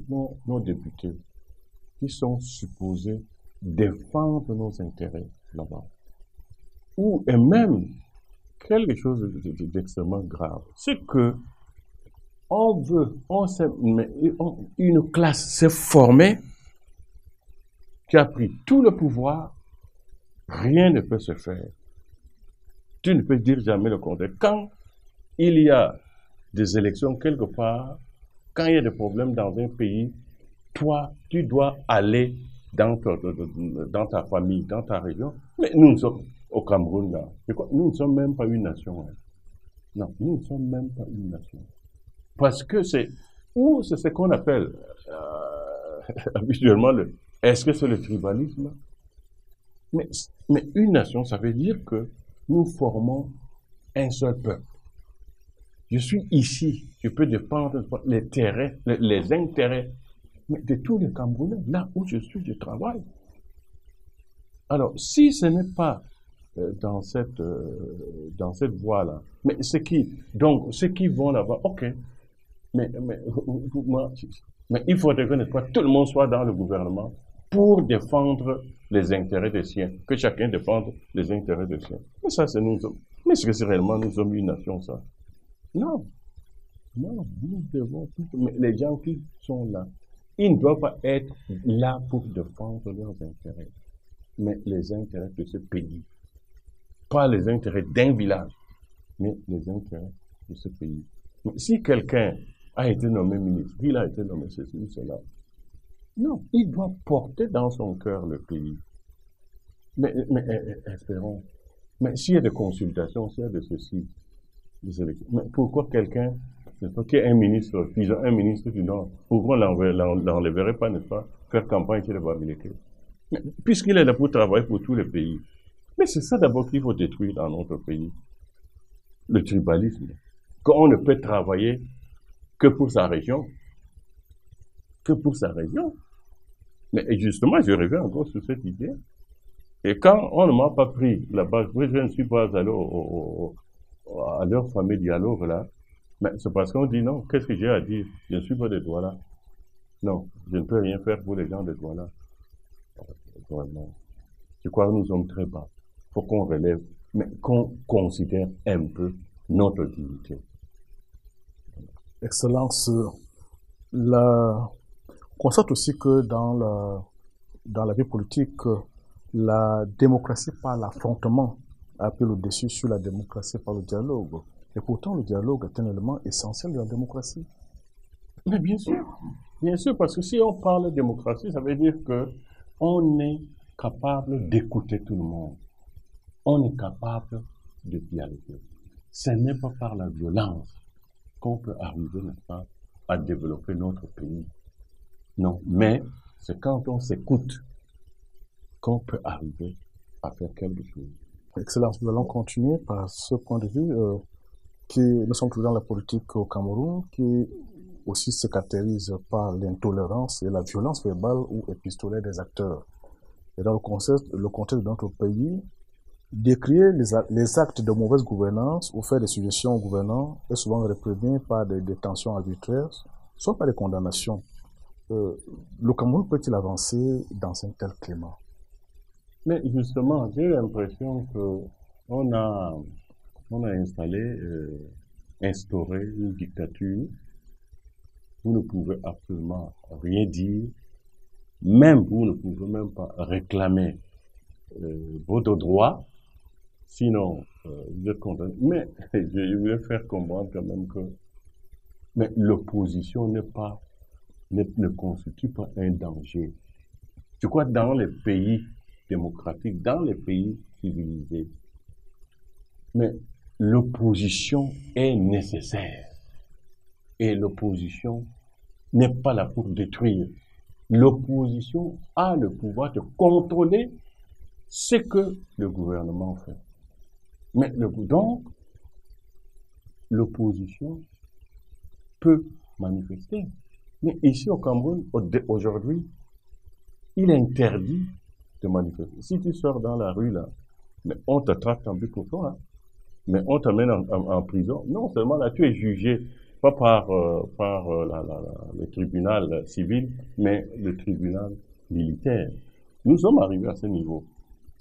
Nos députés, qui sont supposés défendre nos intérêts là-bas, et même quelque chose d'extrêmement grave, c'est que une classe s'est formée qui a pris tout le pouvoir, rien ne peut se faire. Tu ne peux dire jamais le contraire. Quand il y a des élections quelque part, quand il y a des problèmes dans un pays, toi, tu dois aller dans ta famille, dans ta région. Mais nous sommes au Cameroun, là. Nous ne sommes même pas une nation. Hein. Non, nous ne sommes même pas une nation. Parce que c'est ce qu'on appelle habituellement est-ce que c'est le tribalisme? Mais une nation, ça veut dire que nous formons un seul peuple. Je suis ici, je peux défendre les intérêts de tous les Camerounais. Là où je suis, je travaille. Alors, si ce n'est pas dans cette voie-là, mais ceux qui vont là-bas, ok, mais il faudrait que, n'est-ce pas, tout le monde soit dans le gouvernement pour défendre les intérêts des siens, que chacun défende les intérêts des siens. Mais ça, c'est nous. Mais est-ce que c'est réellement nous sommes une nation, ça? Non. Non, nous devons, mais les gens qui sont là, ils ne doivent pas être là pour défendre leurs intérêts, mais les intérêts de ce pays. Pas les intérêts d'un village, mais les intérêts de ce pays. Mais si quelqu'un a été nommé ministre, il a été nommé ceci ou cela, non, il doit porter dans son cœur le pays. Mais espérons. Mais s'il y a des consultations, s'il y a de ceci, des élections, mais pourquoi quelqu'un, qui est un ministre du Nord, pourquoi on l'enlèverait pas, n'est-ce pas, faire campagne sur les militaires? Puisqu'il est là pour travailler pour tous les pays. Mais c'est ça d'abord qu'il faut détruire dans notre pays. Le tribalisme. Qu'on ne peut travailler que pour sa région. Que pour sa région. Mais justement, je reviens encore sur cette idée. Et quand on ne m'a pas pris là-bas, je ne suis pas allé à leur fameux dialogue là, mais c'est parce qu'on dit non, qu'est-ce que j'ai à dire? Je ne suis pas de Douala. Non, je ne peux rien faire pour les gens de Douala. Vraiment. Je crois que nous sommes très bas. Il faut qu'on relève, mais qu'on considère un peu notre dignité. Excellence, on constate aussi que dans la vie politique, la démocratie par l'affrontement a pris le dessus sur la démocratie par le dialogue. Et pourtant, le dialogue est un élément essentiel de la démocratie. Mais bien sûr, parce que si on parle de démocratie, ça veut dire que on est capable d'écouter tout le monde. On est capable de dialoguer. Ce n'est pas par la violence qu'on peut arriver, n'est-ce pas, à développer notre pays. Non, mais c'est quand on s'écoute qu'on peut arriver à faire quelque chose. Excellence, nous allons continuer par ce point de vue. Nous sommes toujours dans la politique au Cameroun, qui aussi se caractérise par l'intolérance et la violence verbale ou épistolaire des acteurs. Et dans le contexte de notre pays, décrire les actes de mauvaise gouvernance ou faire des suggestions aux gouvernants est souvent réprimé par des détentions arbitraires, soit par des condamnations. Le Cameroun peut-il avancer dans un tel climat? Mais justement, j'ai l'impression qu'on a instauré une dictature. Vous ne pouvez absolument rien dire, même vous ne pouvez même pas réclamer votre droit, sinon vous êtes condamné. Mais je voulais faire comprendre quand même que l'opposition ne constitue pas un danger. Je crois que dans les pays démocratiques, dans les pays civilisés, mais l'opposition est nécessaire. Et l'opposition n'est pas là pour détruire. L'opposition a le pouvoir de contrôler ce que le gouvernement fait. Mais donc, l'opposition peut manifester. Mais ici au Cameroun, aujourd'hui, il est interdit de manifester. Si tu sors dans la rue là, mais on te traque en but pour toi, hein, mais on t'amène en prison. Non seulement là, tu es jugé pas par le tribunal civil, mais le tribunal militaire. Nous sommes arrivés à ce niveau.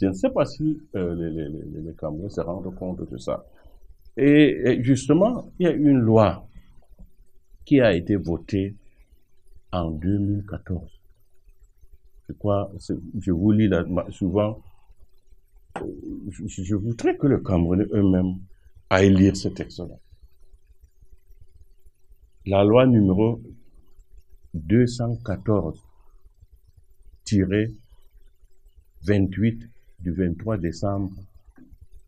Je ne sais pas si les Camerounais se rendent compte de ça. Et justement, il y a une loi qui a été votée en 2014. Je vous lis là, souvent, je voudrais que les Camerounais eux-mêmes aillent lire ce texte-là. la loi numéro 214-28 du 23 décembre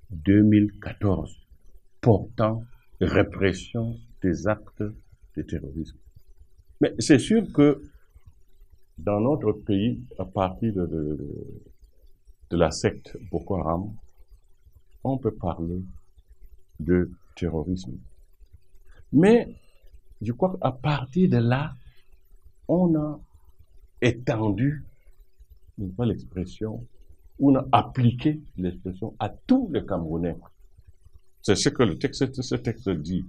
2014 portant répression des actes de terrorisme. Mais c'est sûr que dans notre pays, à partir de la secte Boko Haram, on peut parler de terrorisme. Mais je crois qu'à partir de là, on a étendu, pas l'expression, on a appliqué l'expression à tous les Camerounais. C'est ce que ce texte dit,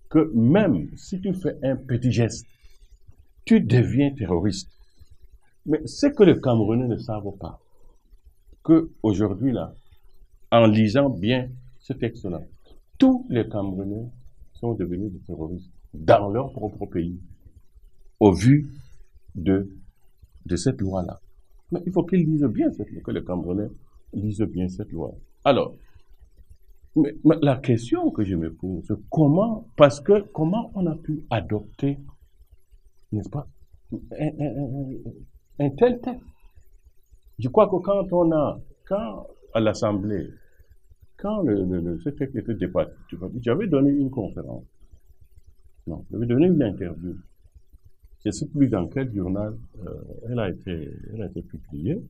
que même si tu fais un petit geste, tu deviens terroriste. Mais ce que les Camerounais ne savent pas, que aujourd'hui là, en lisant bien ce texte-là, tous les Camerounais sont devenus des terroristes dans leur propre pays, au vu de cette loi-là. Mais il faut qu'ils lisent bien cette loi, que les Camerounais lisent bien cette loi. Alors, mais la question que je me pose, c'est comment on a pu adopter, n'est-ce pas, un tel texte. Je crois que quand à l'Assemblée, quand ce texte était débattu, j'avais donné une conférence. Non, j'avais donné une interview. Je ne sais plus dans quel journal elle a été publiée.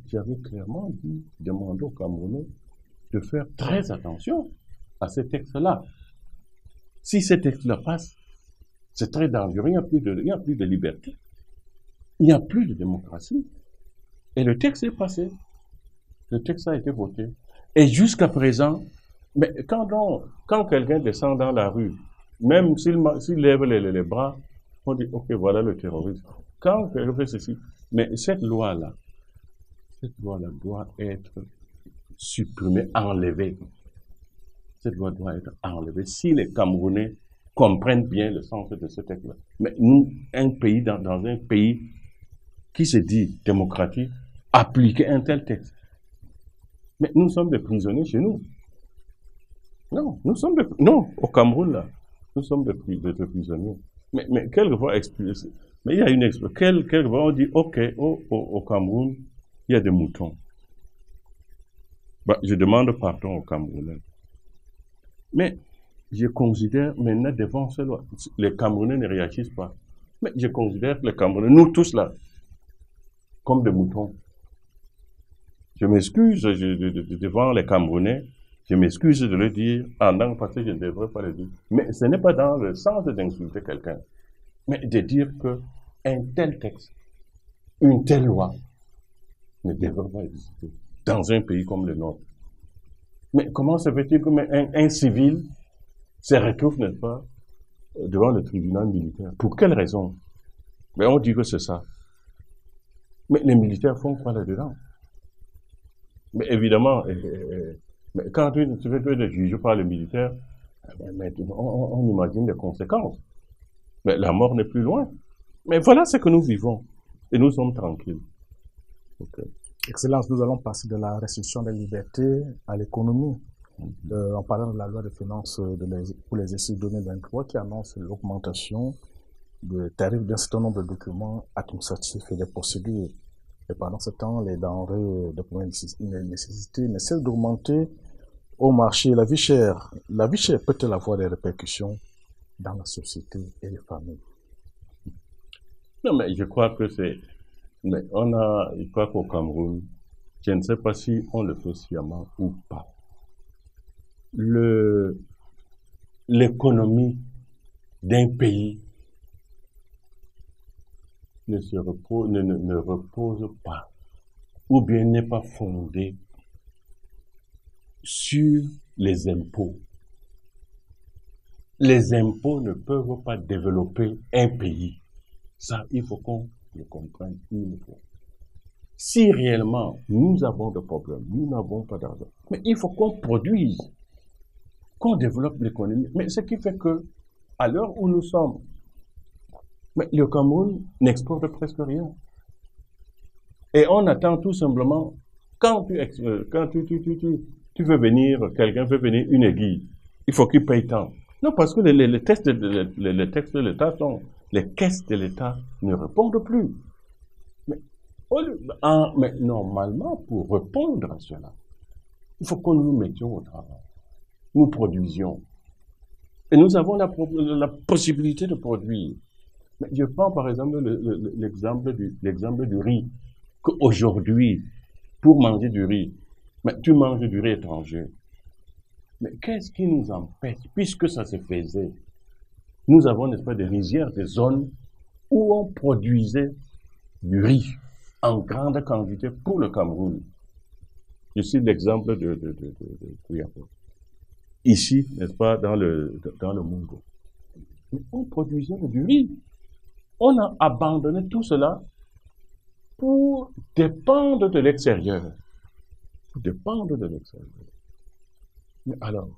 J'avais clairement demandé aux Camerounais de faire très attention à ces textes-là. Si ces textes-là passent, c'est très dangereux. Il n'y a plus de liberté. Il n'y a plus de démocratie. Et le texte est passé. Le texte a été voté. Et jusqu'à présent, mais quand quelqu'un descend dans la rue, même s'il lève les bras, on dit, ok, voilà le terrorisme. Quand quelqu'un fait ceci, mais cette loi-là doit être supprimée, enlevée. Cette loi doit être enlevée. Si les Camerounais comprennent bien le sens de ce texte-là. Mais nous, dans un pays qui se dit démocratique, appliquer un tel texte. Mais nous sommes des prisonniers chez nous. Non, au Cameroun, là, nous sommes des prisonniers. Mais quelquefois, mais il y a une expression. Quelquefois, on dit, ok, au Cameroun, il y a des moutons. Bah, je demande pardon aux Camerounais. Mais je considère maintenant devant ce loi, les Camerounais ne réagissent pas. Mais je considère les Camerounais, nous tous là, comme des moutons. Je m'excuse devant les Camerounais, je m'excuse de le dire, non, parce que je ne devrais pas le dire. Mais ce n'est pas dans le sens d'insulter quelqu'un, mais de dire qu'un tel texte, une telle loi, ne devrait pas exister dans un pays comme le nôtre. Mais comment se fait-il qu'un civil se retrouve, n'est-ce pas, devant le tribunal militaire? Pour quelle raison? Mais on dit que c'est ça. Mais les militaires font quoi là-dedans? Mais évidemment, mais quand tu es jugé par les militaires, on imagine les conséquences. Mais la mort n'est plus loin. Mais voilà ce que nous vivons. Et nous sommes tranquilles. Okay. Excellence, nous allons passer de la restriction des libertés à l'économie. En parlant de la loi de finances pour l'exercice 2023 qui annonce l'augmentation de tarifs d'un certain nombre de documents administratifs et des procédures. Et pendant ce temps, les denrées de première nécessité ne cessent d'augmenter au marché. La vie chère peut-elle avoir des répercussions dans la société et les familles? Non, mais je crois que mais je crois qu'au Cameroun, je ne sais pas si on le fait sciemment ou pas. L'économie d'un pays ne repose pas, ou bien n'est pas fondée sur les impôts. Les impôts ne peuvent pas développer un pays. Ça, il faut qu'on le comprenne une fois. Si réellement nous avons des problèmes, nous n'avons pas d'argent, mais il faut qu'on produise, qu'on développe l'économie. Mais ce qui fait que, à l'heure où nous sommes, mais le Cameroun n'exporte presque rien. Et on attend tout simplement, quand tu veux venir, quelqu'un veut venir une aiguille, il faut qu'il paye tant. Non, parce que les textes de l'État sont... Les caisses de l'État ne répondent plus. Mais, mais normalement, pour répondre à cela, il faut que nous nous mettions au travail. Nous produisions. Et nous avons la possibilité de produire. Mais je prends par exemple l'exemple du riz. Qu'aujourd'hui, pour manger du riz, mais tu manges du riz étranger. Mais qu'est-ce qui nous empêche, puisque ça se faisait? Nous avons, n'est-ce pas, des rizières, des zones où on produisait du riz en grande quantité pour le Cameroun. Je cite l'exemple de Kouyapo. Ici, n'est-ce pas, dans le Mungo. On produisait du riz. On a abandonné tout cela pour dépendre de l'extérieur. Pour dépendre de l'extérieur. Mais alors,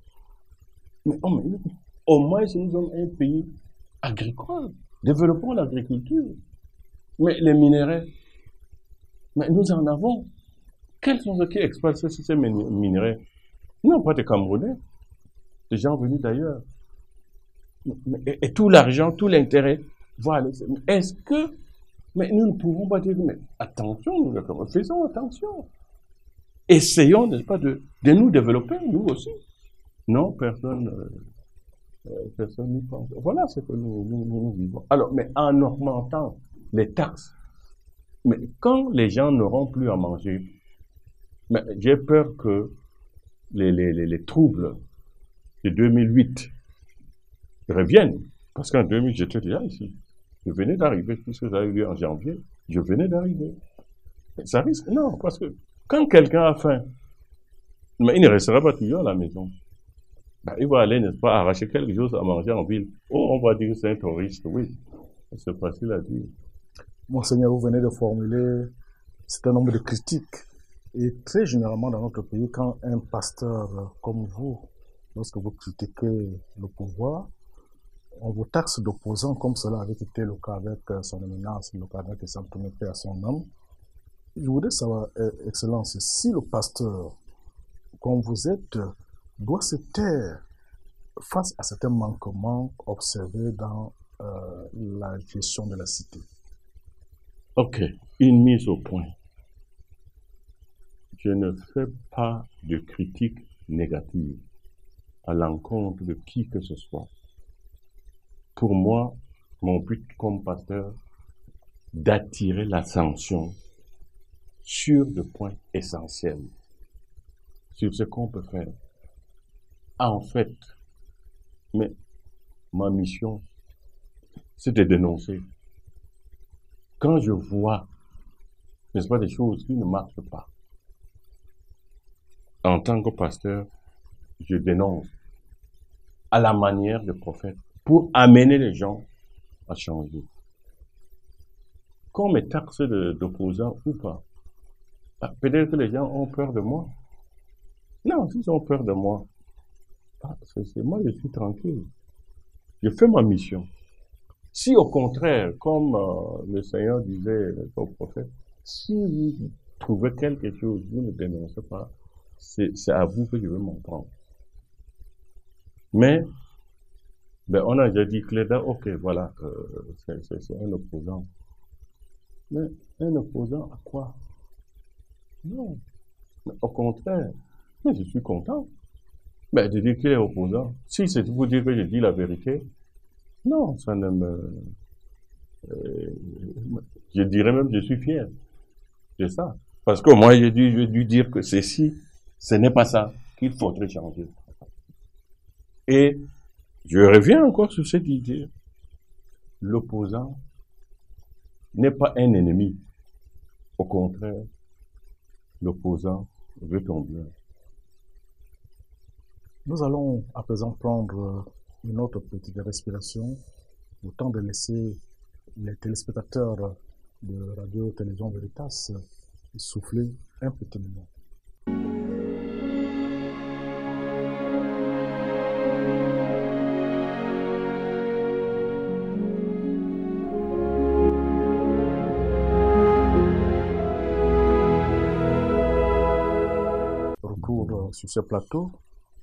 au moins, nous sommes un pays agricole. Développons l'agriculture. Mais les minéraux, mais nous en avons. Quels sont ceux qui exploitent ces minéraux? Non, pas des Camerounais. Des gens venus d'ailleurs. Et tout l'argent, tout l'intérêt va aller. Est-ce que, mais nous ne pouvons pas dire, mais attention, nous, faisons attention. Essayons, n'est-ce pas, de nous développer, nous aussi. Non, personne n'y pense. Voilà ce que nous vivons. Alors, mais en augmentant les taxes, mais quand les gens n'auront plus à manger, mais j'ai peur que les troubles de 2008 reviennent. Parce qu'en 2000, j'étais déjà ici. Je venais d'arriver, puisque ça a eu lieu en janvier. Je venais d'arriver. Ça risque, non, parce que quand quelqu'un a faim, mais il ne restera pas toujours à la maison. Ben, il va aller, n'est-ce pas, arracher quelque chose à manger en ville. Oh, on va dire que c'est un touriste, oui. C'est facile à dire. Monseigneur, vous venez de formuler un certain nombre de critiques. Et très généralement dans notre pays, quand un pasteur comme vous, lorsque vous critiquez le pouvoir, on vous taxe d'opposants, comme cela avait été le cas avec son éminence, le cas avec Saint-Thomas à son âme. Je voudrais savoir, Excellence, si le pasteur, comme vous êtes, doit se taire face à certains manquements observés dans la gestion de la cité. Ok, une mise au point. Je ne fais pas de critique négative à l'encontre de qui que ce soit. Pour moi, mon but comme pasteur, d'attirer l'attention sur le point essentiel, sur ce qu'on peut faire. En fait, mais ma mission, c'est de dénoncer. Quand je vois, n'est-ce pas, des choses qui ne marchent pas, en tant que pasteur, je dénonce à la manière de prophète pour amener les gens à changer. Qu'on me taxe d'opposant ou pas, peut-être que les gens ont peur de moi. Non, s'ils ont peur de moi, moi je suis tranquille. Je fais ma mission. Si au contraire, comme le Seigneur disait au prophète, si vous trouvez quelque chose, vous ne dénoncez pas, c'est à vous que je vais m'en prendre. Mais, ben, on a déjà dit Cléda, ok, voilà, c'est un opposant. Mais un opposant à quoi? Non. Mais au contraire, mais je suis content. Mais de dire qu'il est opposant, si c'est pour dire que je dis la vérité, non, ça ne me... je dirais même que je suis fier de ça. Parce que moi, j'ai dû dire que ceci, ce n'est pas ça qu'il faudrait changer. Et je reviens encore sur cette idée. L'opposant n'est pas un ennemi. Au contraire, l'opposant veut ton bien. Nous allons à présent prendre une autre petite respiration, le temps de laisser les téléspectateurs de Radio-Télévision Veritas souffler un petit moment. Retour sur ce plateau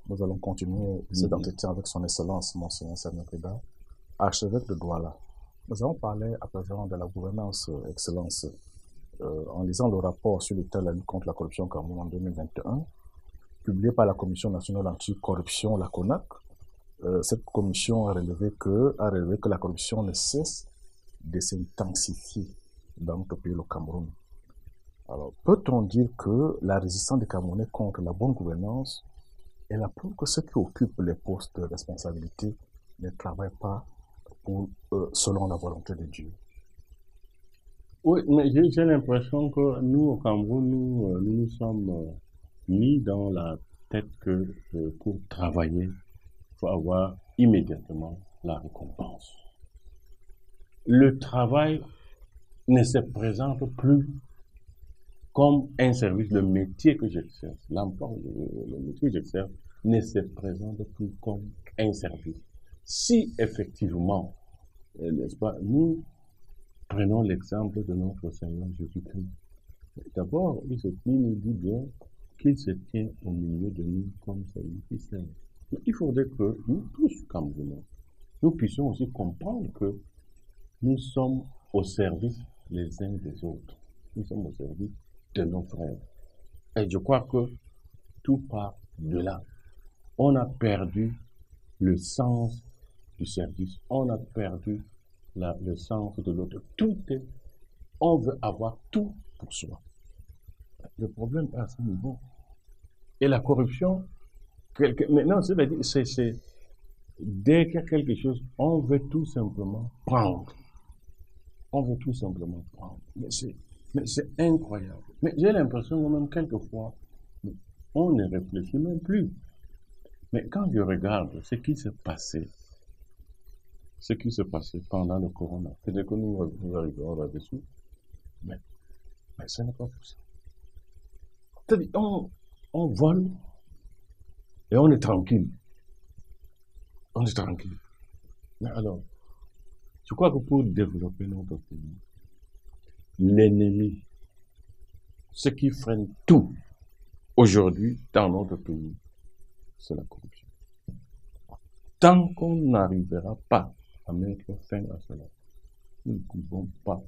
Nous allons continuer cet entretien avec son Excellence, Monseigneur Samuel Keda, archevêque de Douala. Nous allons parler à présent de la gouvernance, Excellence. En lisant le rapport sur l'état de la lutte contre la corruption au Cameroun en 2021, publié par la Commission nationale anticorruption, la CONAC, cette commission a relevé que la corruption ne cesse de s'intensifier dans notre pays, le Cameroun. Alors, peut-on dire que la résistance des Camerounais contre la bonne gouvernance est la preuve que ceux qui occupent les postes de responsabilité ne travaillent pas selon la volonté de Dieu? Oui, mais j'ai l'impression que nous, au Cameroun, nous sommes mis dans la tête que pour travailler, il faut avoir immédiatement la récompense. Le travail ne se présente plus comme un service, le métier que j'exerce, l'emploi, le métier que j'exerce ne se présente plus comme un service. Si effectivement, n'est-ce pas, nous prenons l'exemple de notre Seigneur Jésus-Christ. D'abord, il nous dit bien qu'il se tient au milieu de nous comme celui qui sert. Mais il faudrait que nous tous, Camerounais, nous puissions aussi comprendre que nous sommes au service les uns des autres. Nous sommes au service de nos frères. Et je crois que tout part de là. On a perdu le sens du service. On a perdu le sens de l'autre. On veut avoir tout pour soi. Le problème est à ce niveau. Et la corruption, maintenant, c'est dès qu'il y a quelque chose, on veut tout simplement prendre. On veut tout simplement prendre. Mais c'est incroyable. Mais j'ai l'impression que même quelquefois, on ne réfléchit même plus. Mais quand je regarde ce qui s'est passé pendant le corona, peut-être que nous arriverons là-dessus, mais ce n'est pas possible. C'est-à-dire, on vole et on est tranquille. On est tranquille. Mais alors, je crois que pour développer notre pays, l'ennemi, ce qui freine tout aujourd'hui dans notre pays, c'est la corruption. Tant qu'on n'arrivera pas à mettre fin à cela, nous ne pouvons pas,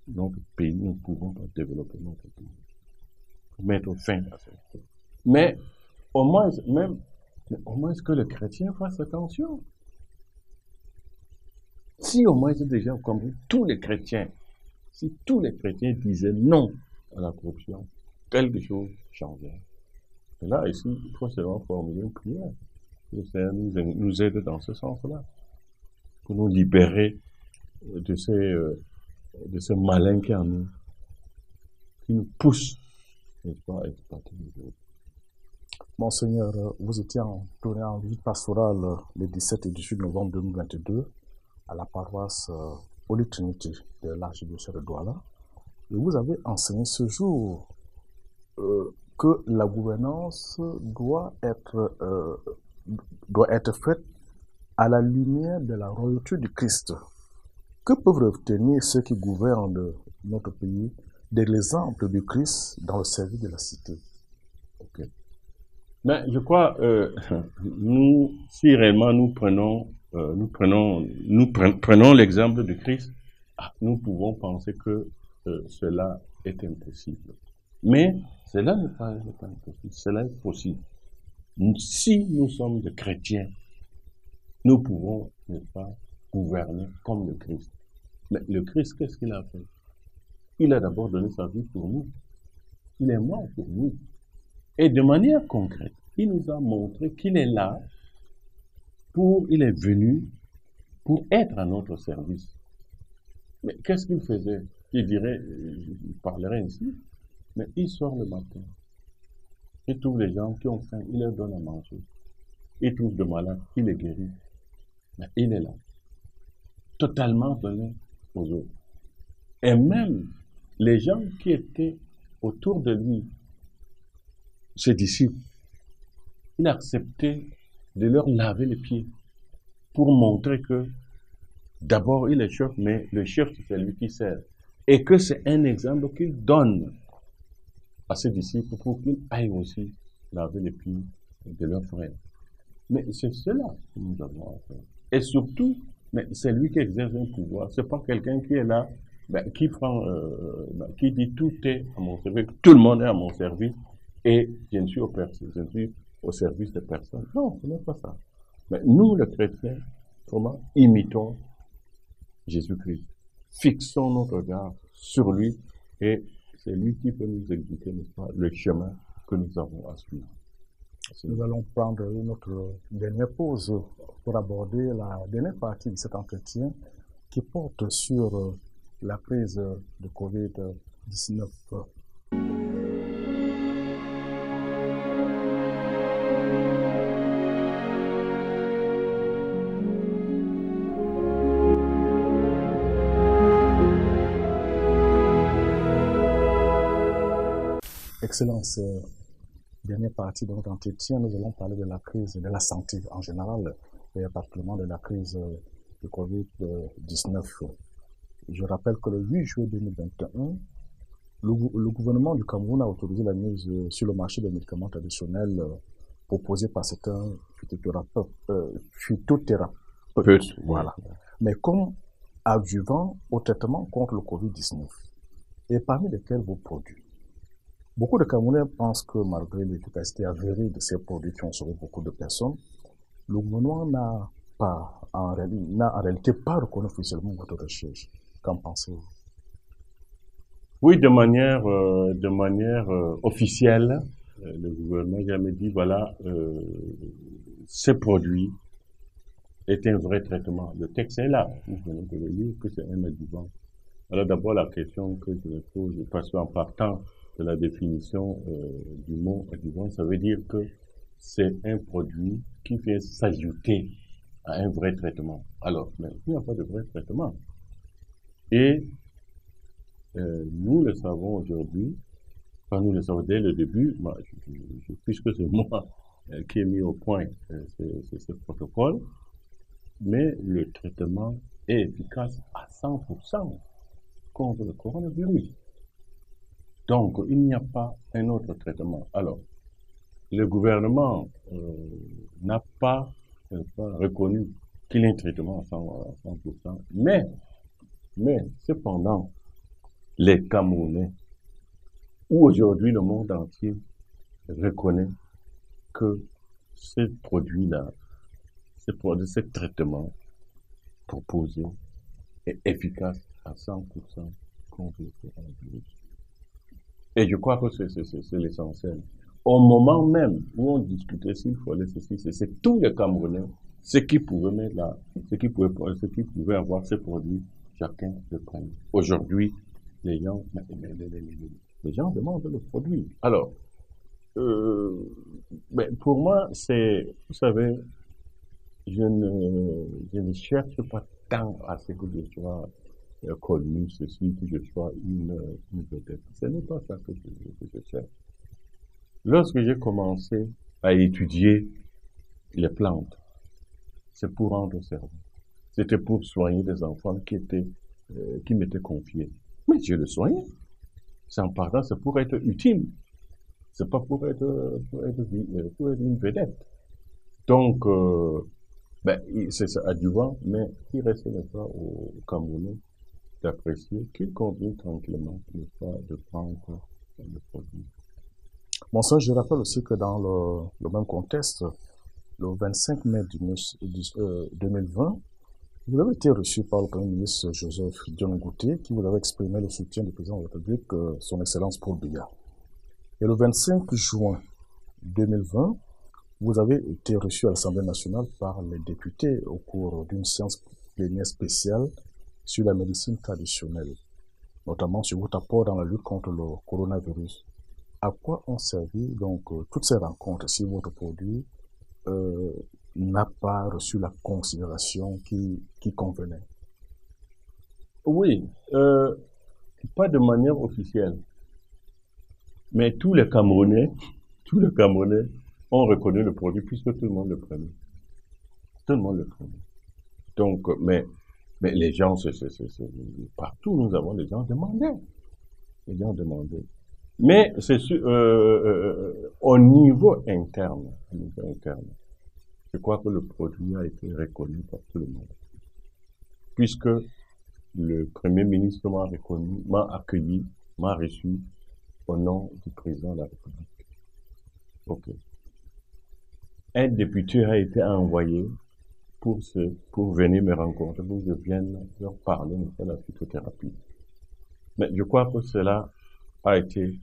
notre pays, nous ne pouvons pas développer notre pays. Mettre fin à cela. Mais au moins que les chrétiens fassent attention. Si au moins déjà comme tous les chrétiens, si tous les chrétiens disaient non à la corruption, quelque chose changerait. Et là, ici, il faut seulement formuler une prière. Le Seigneur nous aide dans ce sens-là, pour nous libérer de ces malins qui en nous, qui nous poussent, n'est-ce pas, à exploiter les autres. Monseigneur, vous étiez en tournée en visite pastorale le 17 et 18 novembre 2022 à la paroisse Holy Trinity de l'archidiocèse de Douala. Et vous avez enseigné ce jour que la gouvernance doit être faite à la lumière de la royauté du Christ. Que peuvent retenir ceux qui gouvernent notre pays de l'exemple du Christ dans le service de la cité? Okay. Mais je crois, si réellement nous prenons l'exemple de Christ, nous pouvons penser que cela est impossible. Mais cela n'est pas impossible, cela est possible. Si nous sommes des chrétiens, nous pouvons, n'est-ce pas, gouverner comme le Christ. Mais le Christ, qu'est-ce qu'il a fait? Il a d'abord donné sa vie pour nous. Il est mort pour nous. Et de manière concrète, il nous a montré qu'il est là, il est venu pour être à notre service. Mais qu'est-ce qu'il faisait? Il parlerait ainsi, mais il sort le matin. Il trouve les gens qui ont faim, il leur donne à manger. Il trouve de malades, il les guérit. Mais il est là, totalement donné aux autres. Et même les gens qui étaient autour de lui, ses disciples, il acceptait de leur laver les pieds pour montrer que d'abord il est chef, mais le chef c'est lui qui sert. Et que c'est un exemple qu'il donne à ses disciples pour qu'ils aillent aussi laver les pieds de leurs frères. Mais c'est cela que nous avons à faire. Et surtout, mais c'est lui qui exerce un pouvoir. C'est pas quelqu'un qui est là, qui prend, qui dit tout est à mon service, tout le monde est à mon service, et je ne suis au service de personne. Non, ce n'est pas ça. Mais nous, les chrétiens, comment imitons Jésus-Christ? Fixons notre regard sur lui, et c'est lui qui peut nous indiquer, n'est-ce pas, le chemin que nous avons à suivre. Nous allons prendre notre dernière pause pour aborder la dernière partie de cet entretien qui porte sur la crise de Covid-19. Excellence, dernière partie de notre entretien, nous allons parler de la crise de la santé en général, et particulièrement de la crise de Covid-19. Je rappelle que le 8 juillet 2021, le gouvernement du Cameroun a autorisé la mise sur le marché des médicaments traditionnels proposés par certains phytothérapeutes. Voilà. Mais comme adjuvant au traitement contre le Covid-19, et parmi lesquels vos produits. Beaucoup de Camerounais pensent que malgré l'efficacité avérée de ces produits qui ont sauvé beaucoup de personnes, le gouvernement n'a en réalité pas reconnu officiellement votre recherche. Qu'en pensez-vous? Oui, de manière officielle, le gouvernement n'a jamais dit, voilà, ce produit est un vrai traitement. Le texte est là. Nous venons de le lire que c'est un adjuvant. Alors d'abord, la question que je me pose, parce qu'en partant de la définition du mot adjuvant, ça veut dire que c'est un produit qui vient s'ajouter à un vrai traitement. Alors, mais il n'y a pas de vrai traitement. Et nous le savons aujourd'hui, enfin nous le savons dès le début, puisque c'est moi qui ai mis au point ce protocole, mais le traitement est efficace à 100% contre le coronavirus. Donc, il n'y a pas un autre traitement. Alors, le gouvernement n'a pas reconnu qu'il y a un traitement à 100%, mais cependant, les Camerounais, où aujourd'hui le monde entier reconnaît que ce produit-là, ce traitement proposé est efficace à 100% contre le coronavirus. Et je crois que c'est l'essentiel. Au moment même où on discutait s'il fallait ceci, c'est tous les Camerounais, ceux qui pouvaient mettre là, ceux qui pouvaient avoir ces produits, chacun le prenait. Aujourd'hui, les gens demandent le produit. Alors, pour moi, vous savez, je ne cherche pas tant à ce que je sois connu, ceci, que je sois une vedette. Ce n'est pas ça que je cherche. Lorsque j'ai commencé à étudier les plantes, c'est pour rendre service. C'était pour soigner des enfants qui m'étaient confiés. Mais je le soignais. C'est en partant, c'est pour être utile. C'est pas pour être une vedette. Donc, c'est adjuvant, mais il reste n'est pas au Camerounais d'apprécier qu'il convient tranquillement, n'est pas de prendre le produit. Bon, ça, je rappelle aussi que dans le même contexte, le 25 mai 2020, vous avez été reçu par le Premier ministre Joseph Dion Ngouté, qui vous avait exprimé le soutien du président de la République, son Excellence Paul Biya. Et le 25 juin 2020, vous avez été reçu à l'Assemblée nationale par les députés au cours d'une séance plénière spéciale sur la médecine traditionnelle, notamment sur votre apport dans la lutte contre le coronavirus. À quoi ont servi donc toutes ces rencontres si votre produit n'a pas reçu la considération qui convenait? Oui, pas de manière officielle. Mais tous les Camerounais ont reconnu le produit puisque tout le monde le prenait. Tout le monde le prenait. Donc, mais les gens, partout nous avons les gens demandaient. Les gens demandaient. Mais c'est au niveau interne, je crois que le produit a été reconnu par tout le monde. Puisque le Premier ministre m'a reconnu, m'a accueilli, m'a reçu au nom du président de la République. Ok. Un député a été envoyé pour venir me rencontrer, pour que je vienne leur parler de la phytothérapie. Mais je crois que cela a été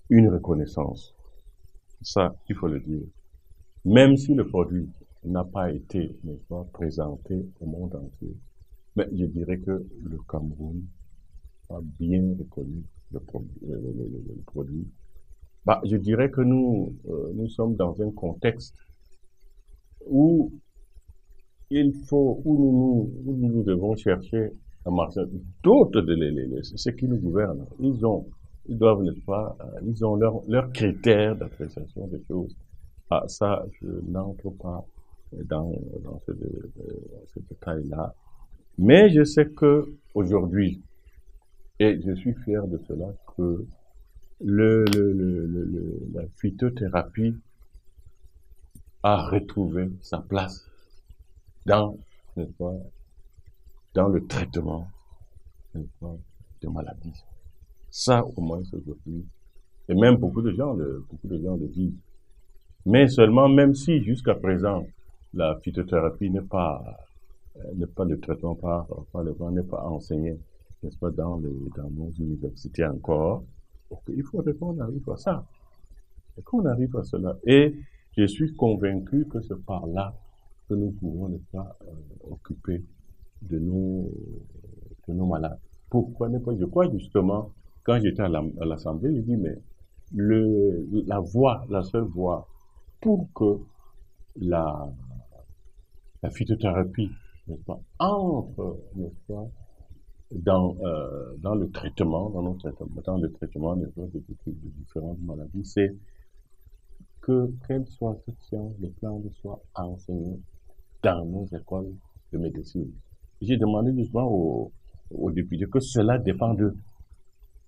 une reconnaissance. Ça, il faut le dire. Même si le produit n'a pas été, n'est-ce pas, présenté au monde entier, mais je dirais que le Cameroun a bien reconnu le produit. Bah, je dirais que nous sommes dans un contexte où nous devons chercher à marcher. D'autres ceux qui nous gouvernent, ils doivent, n'est-ce pas, ils ont leurs critères d'appréciation des choses. Ah, ça, je n'entre pas dans ce détail-là. Mais je sais que aujourd'hui, et je suis fier de cela, que la phytothérapie a retrouvé sa place dans, n'est-ce pas, dans le traitement, n'est-ce pas, de maladies. Ça, au moins, c'est aujourd'hui. Et même beaucoup de gens le disent. Mais seulement, même si jusqu'à présent, la phytothérapie n'est pas le traitement par le vent, n'est pas enseigné, n'est-ce pas, dans nos universités encore, il faudrait qu'on arrive à ça. Et qu'on arrive à cela. Et je suis convaincu que c'est par là que nous pouvons, n'est-ce pas, occuper de nos malades. Pourquoi ne pas? Je crois justement, quand j'étais à l'Assemblée, je dis, mais la seule voie pour que la phytothérapie, n'est-ce pas, entre, n'est-ce pas, dans le traitement, dans le traitement des différentes maladies, c'est qu'elle soit cette science, le plan de soit enseigné dans nos écoles de médecine. J'ai demandé justement aux députés que cela dépend d'eux,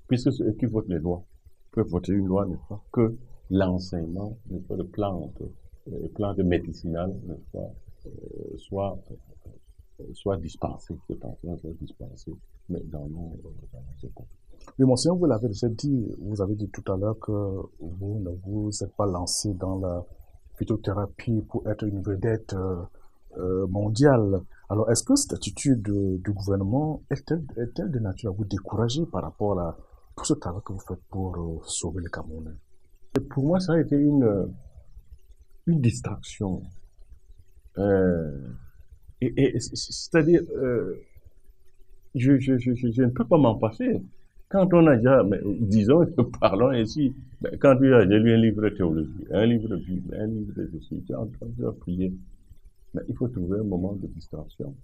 puisque c'est eux qui votent les lois, peuvent voter une loi, n'est-ce pas, que l'enseignement, n'est-ce pas, le plan de médicinal, n'est-ce pas, soit dispensé, mais dans nos écoles. Oui, monseigneur, vous l'avez déjà dit, vous avez dit tout à l'heure que vous ne vous êtes pas lancé dans la phytothérapie pour être une vedette mondiale. Alors, est-ce que cette attitude du gouvernement est-elle de nature à vous décourager par rapport à tout ce travail que vous faites pour sauver les Camerounais? Pour moi, ça a été une distraction. C'est-à-dire, je ne peux pas m'en passer. Quand on a déjà, disons, parlons ainsi, quand j'ai lu un livre de théologie, un livre de Bible, un livre de Jésus, j'ai entendu prier, mais il faut trouver un moment de distraction.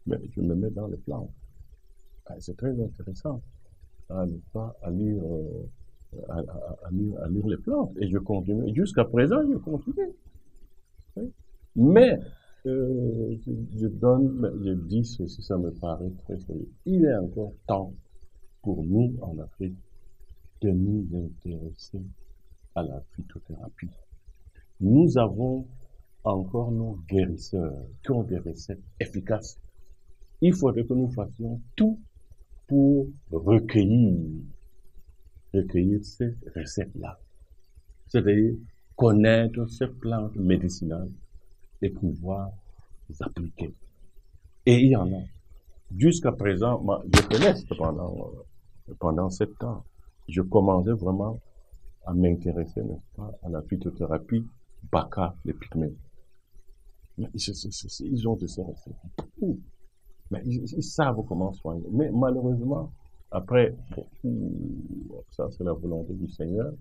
Mais je me mets dans le plan. C'est très intéressant à lire, à lire les plantes. Et je continue. Jusqu'à présent, je continue. Mais je dis ceci, ça me paraît très sérieux. Il est encore temps pour nous, en Afrique, de nous intéresser à la phytothérapie. Nous avons encore nos guérisseurs qui ont des recettes efficaces. Il faudrait que nous fassions tout pour recueillir ces recettes-là. C'est-à-dire connaître ces plantes médicinales et pouvoir les appliquer. Et il y en a. Jusqu'à présent, je connais pendant 7 ans, je commençais vraiment à m'intéresser, n'est-ce pas, à la phytothérapie Baka, les pygmées. Mais ils ont de ces recettes. Mais ils savent comment soigner. Mais malheureusement, après, ça c'est la volonté du Seigneur,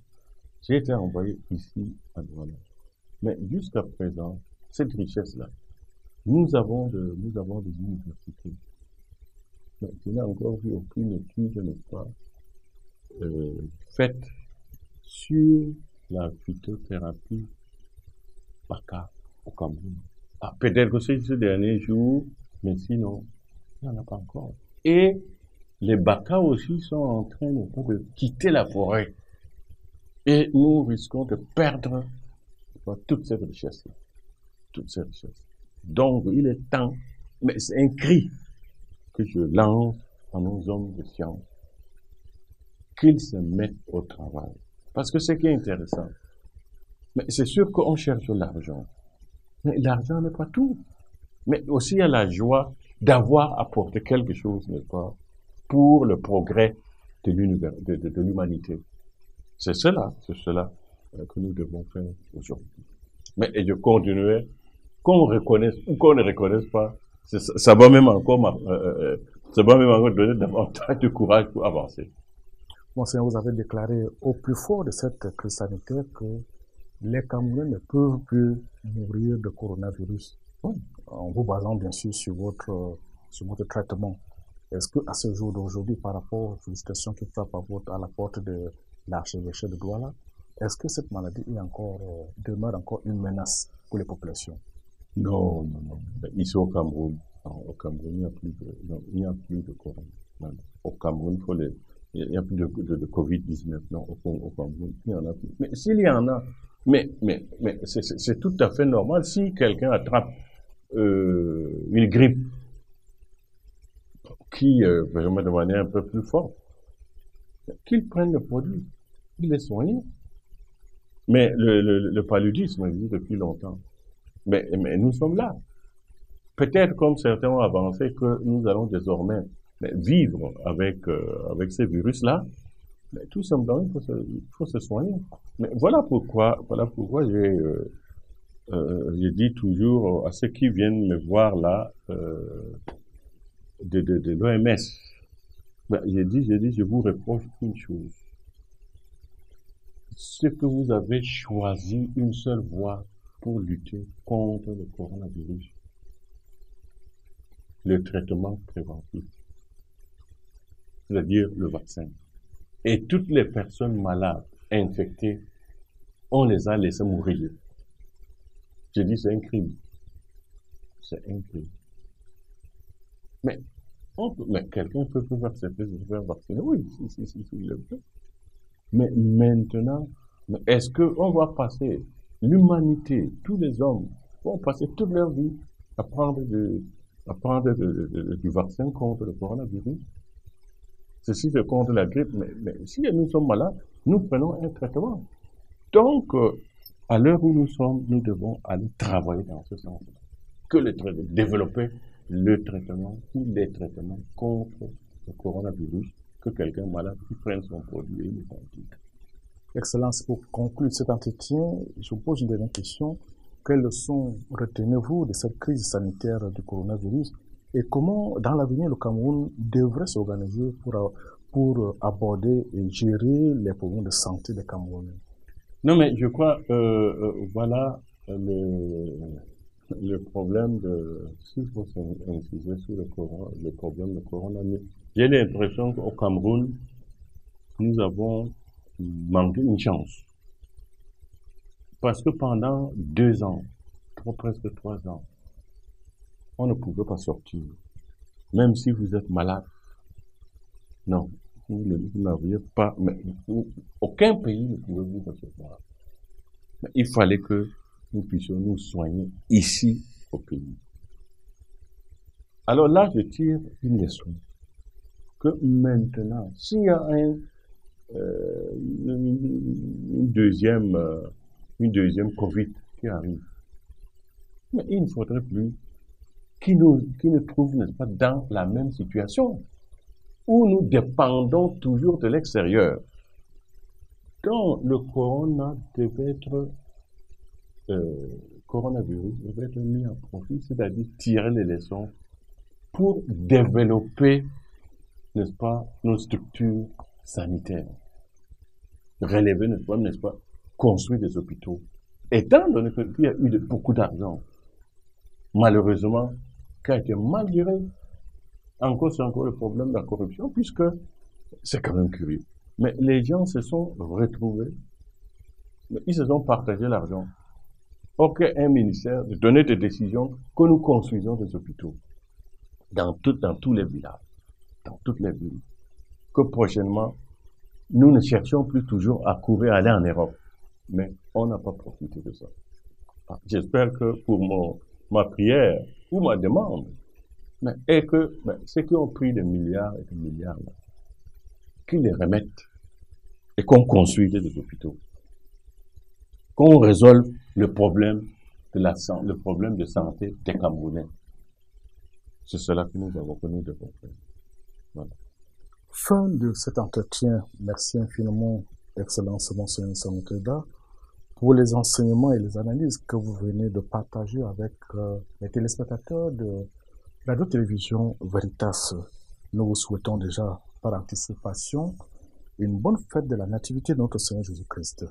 j'ai été envoyé ici à Douala. Mais jusqu'à présent, cette richesse-là, nous avons des universités. Mais je n'ai encore vu aucune étude, n'est-ce pas, faite sur la phytothérapie Baka au Cameroun. Peut-être que c'est ce dernier jour, mais sinon, il n'y en a pas encore. Et les Baka aussi sont en train de quitter la forêt Et nous risquons de perdre toute cette richesse. Toute cette richesse. Donc, il est temps, mais c'est un cri que je lance à nos hommes de science, qu'ils se mettent au travail. Parce que ce qui est intéressant, mais c'est sûr qu'on cherche l'argent. Mais l'argent n'est pas tout. Mais aussi il y a la joie d'avoir apporté quelque chose, n'est-ce pas, pour le progrès de l'humanité. C'est cela que nous devons faire aujourd'hui. Mais et je continuerai, qu'on reconnaisse ou qu'on ne reconnaisse pas, ça va même encore, ça va même encore donner davantage de courage pour avancer. Monseigneur, vous avez déclaré au plus fort de cette crise sanitaire que les Camerounais ne peuvent plus mourir de coronavirus, en vous basant bien sûr sur votre traitement. Est-ce que à ce jour d'aujourd'hui, par rapport aux félicitations qui frappent à la porte de l'archevêché de Douala, est-ce que cette maladie demeure encore une menace pour les populations? Non. Ici au Cameroun, il n'y a plus de corona. Non. Au Cameroun, il n'y a plus de Covid-19. Non, au Cameroun, il n'y en a plus. Mais s'il y en a, mais c'est tout à fait normal. Si quelqu'un attrape une grippe qui vraiment de manière un peu plus forte, qu'il prenne le produit, il est soigné. Mais le paludisme existe depuis longtemps. Mais nous sommes là. Peut-être comme certains ont avancé que nous allons désormais vivre avec ces virus-là. Mais tout simplement, il faut se soigner. Mais voilà pourquoi j'ai dit toujours à ceux qui viennent me voir là de l'OMS. J'ai dit, je vous reproche une chose. C'est que vous avez choisi une seule voie pour lutter contre le coronavirus. Le traitement préventif. C'est-à-dire le vaccin. Et toutes les personnes malades, infectées, on les a laissées mourir. J'ai dit, c'est un crime. C'est un crime. Mais quelqu'un peut accepter de se faire vacciner. Oui, si, il le peut. Mais maintenant, est-ce qu'on va passer l'humanité, tous les hommes, vont passer toute leur vie à prendre du vaccin contre le coronavirus? Ceci c'est contre la grippe, mais si nous sommes malades, nous prenons un traitement. Donc, à l'heure où nous sommes, nous devons aller travailler dans ce sens. Développer le traitement ou les traitements contre le coronavirus, que quelqu'un malade qui prenne son produit et il est. Excellence, pour conclure cet entretien, je vous pose une dernière question. Quelles leçons retenez-vous de cette crise sanitaire du coronavirus et comment, dans l'avenir, le Cameroun devrait s'organiser pour aborder et gérer les problèmes de santé des Camerounais? Non, mais je crois, voilà le problème s'il faut insister sur le problème de coronavirus. J'ai l'impression qu'au Cameroun, nous avons manqué une chance. Parce que pendant 2 ans, presque 3 ans, on ne pouvait pas sortir. Même si vous êtes malade. Non, vous n'aviez pas, aucun pays ne pouvait vous recevoir. Il fallait que nous puissions nous soigner ici au pays. Alors là, je tire une leçon. Que maintenant, s'il y a une deuxième Covid qui arrive, mais il ne faudrait plus qui nous trouve, n'est-ce pas, dans la même situation, où nous dépendons toujours de l'extérieur. Donc, le coronavirus devait être mis à profit, c'est-à-dire tirer les leçons pour développer, n'est-ce pas, nos structures sanitaires. Relever, n'est-ce pas, construire des hôpitaux. Étant donné qu'il y a eu beaucoup d'argent, malheureusement, qui a été mal géré. C'est encore le problème de la corruption, puisque c'est quand même curieux. Mais les gens se sont retrouvés, ils se sont partagés l'argent. Un ministère de donner des décisions que nous construisons des hôpitaux dans tous les villages, dans toutes les villes, que prochainement nous ne cherchions plus toujours à courir, à aller en Europe. Mais on n'a pas profité de ça. J'espère que pour ma prière ou ma demande, est que ceux qui ont pris des milliards et des milliards, là, qu'ils les remettent et qu'on construise des hôpitaux, qu'on résolve le problème le problème de santé des Camerounais. C'est cela que nous avons connu de faire. Voilà. Fin de cet entretien. Merci infiniment, Excellence Monseigneur Sanokeda, pour les enseignements et les analyses que vous venez de partager avec les téléspectateurs de Radio-Télévision Veritas. Nous vous souhaitons déjà, par anticipation, une bonne fête de la Nativité de notre Seigneur Jésus-Christ.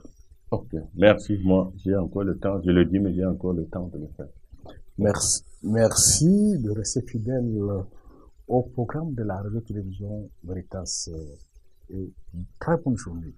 Ok, merci. Moi, j'ai encore le temps, je le dis, mais j'ai encore le temps de le faire. Merci de rester fidèle au programme de la Radio-Télévision Veritas. Et très bonne journée.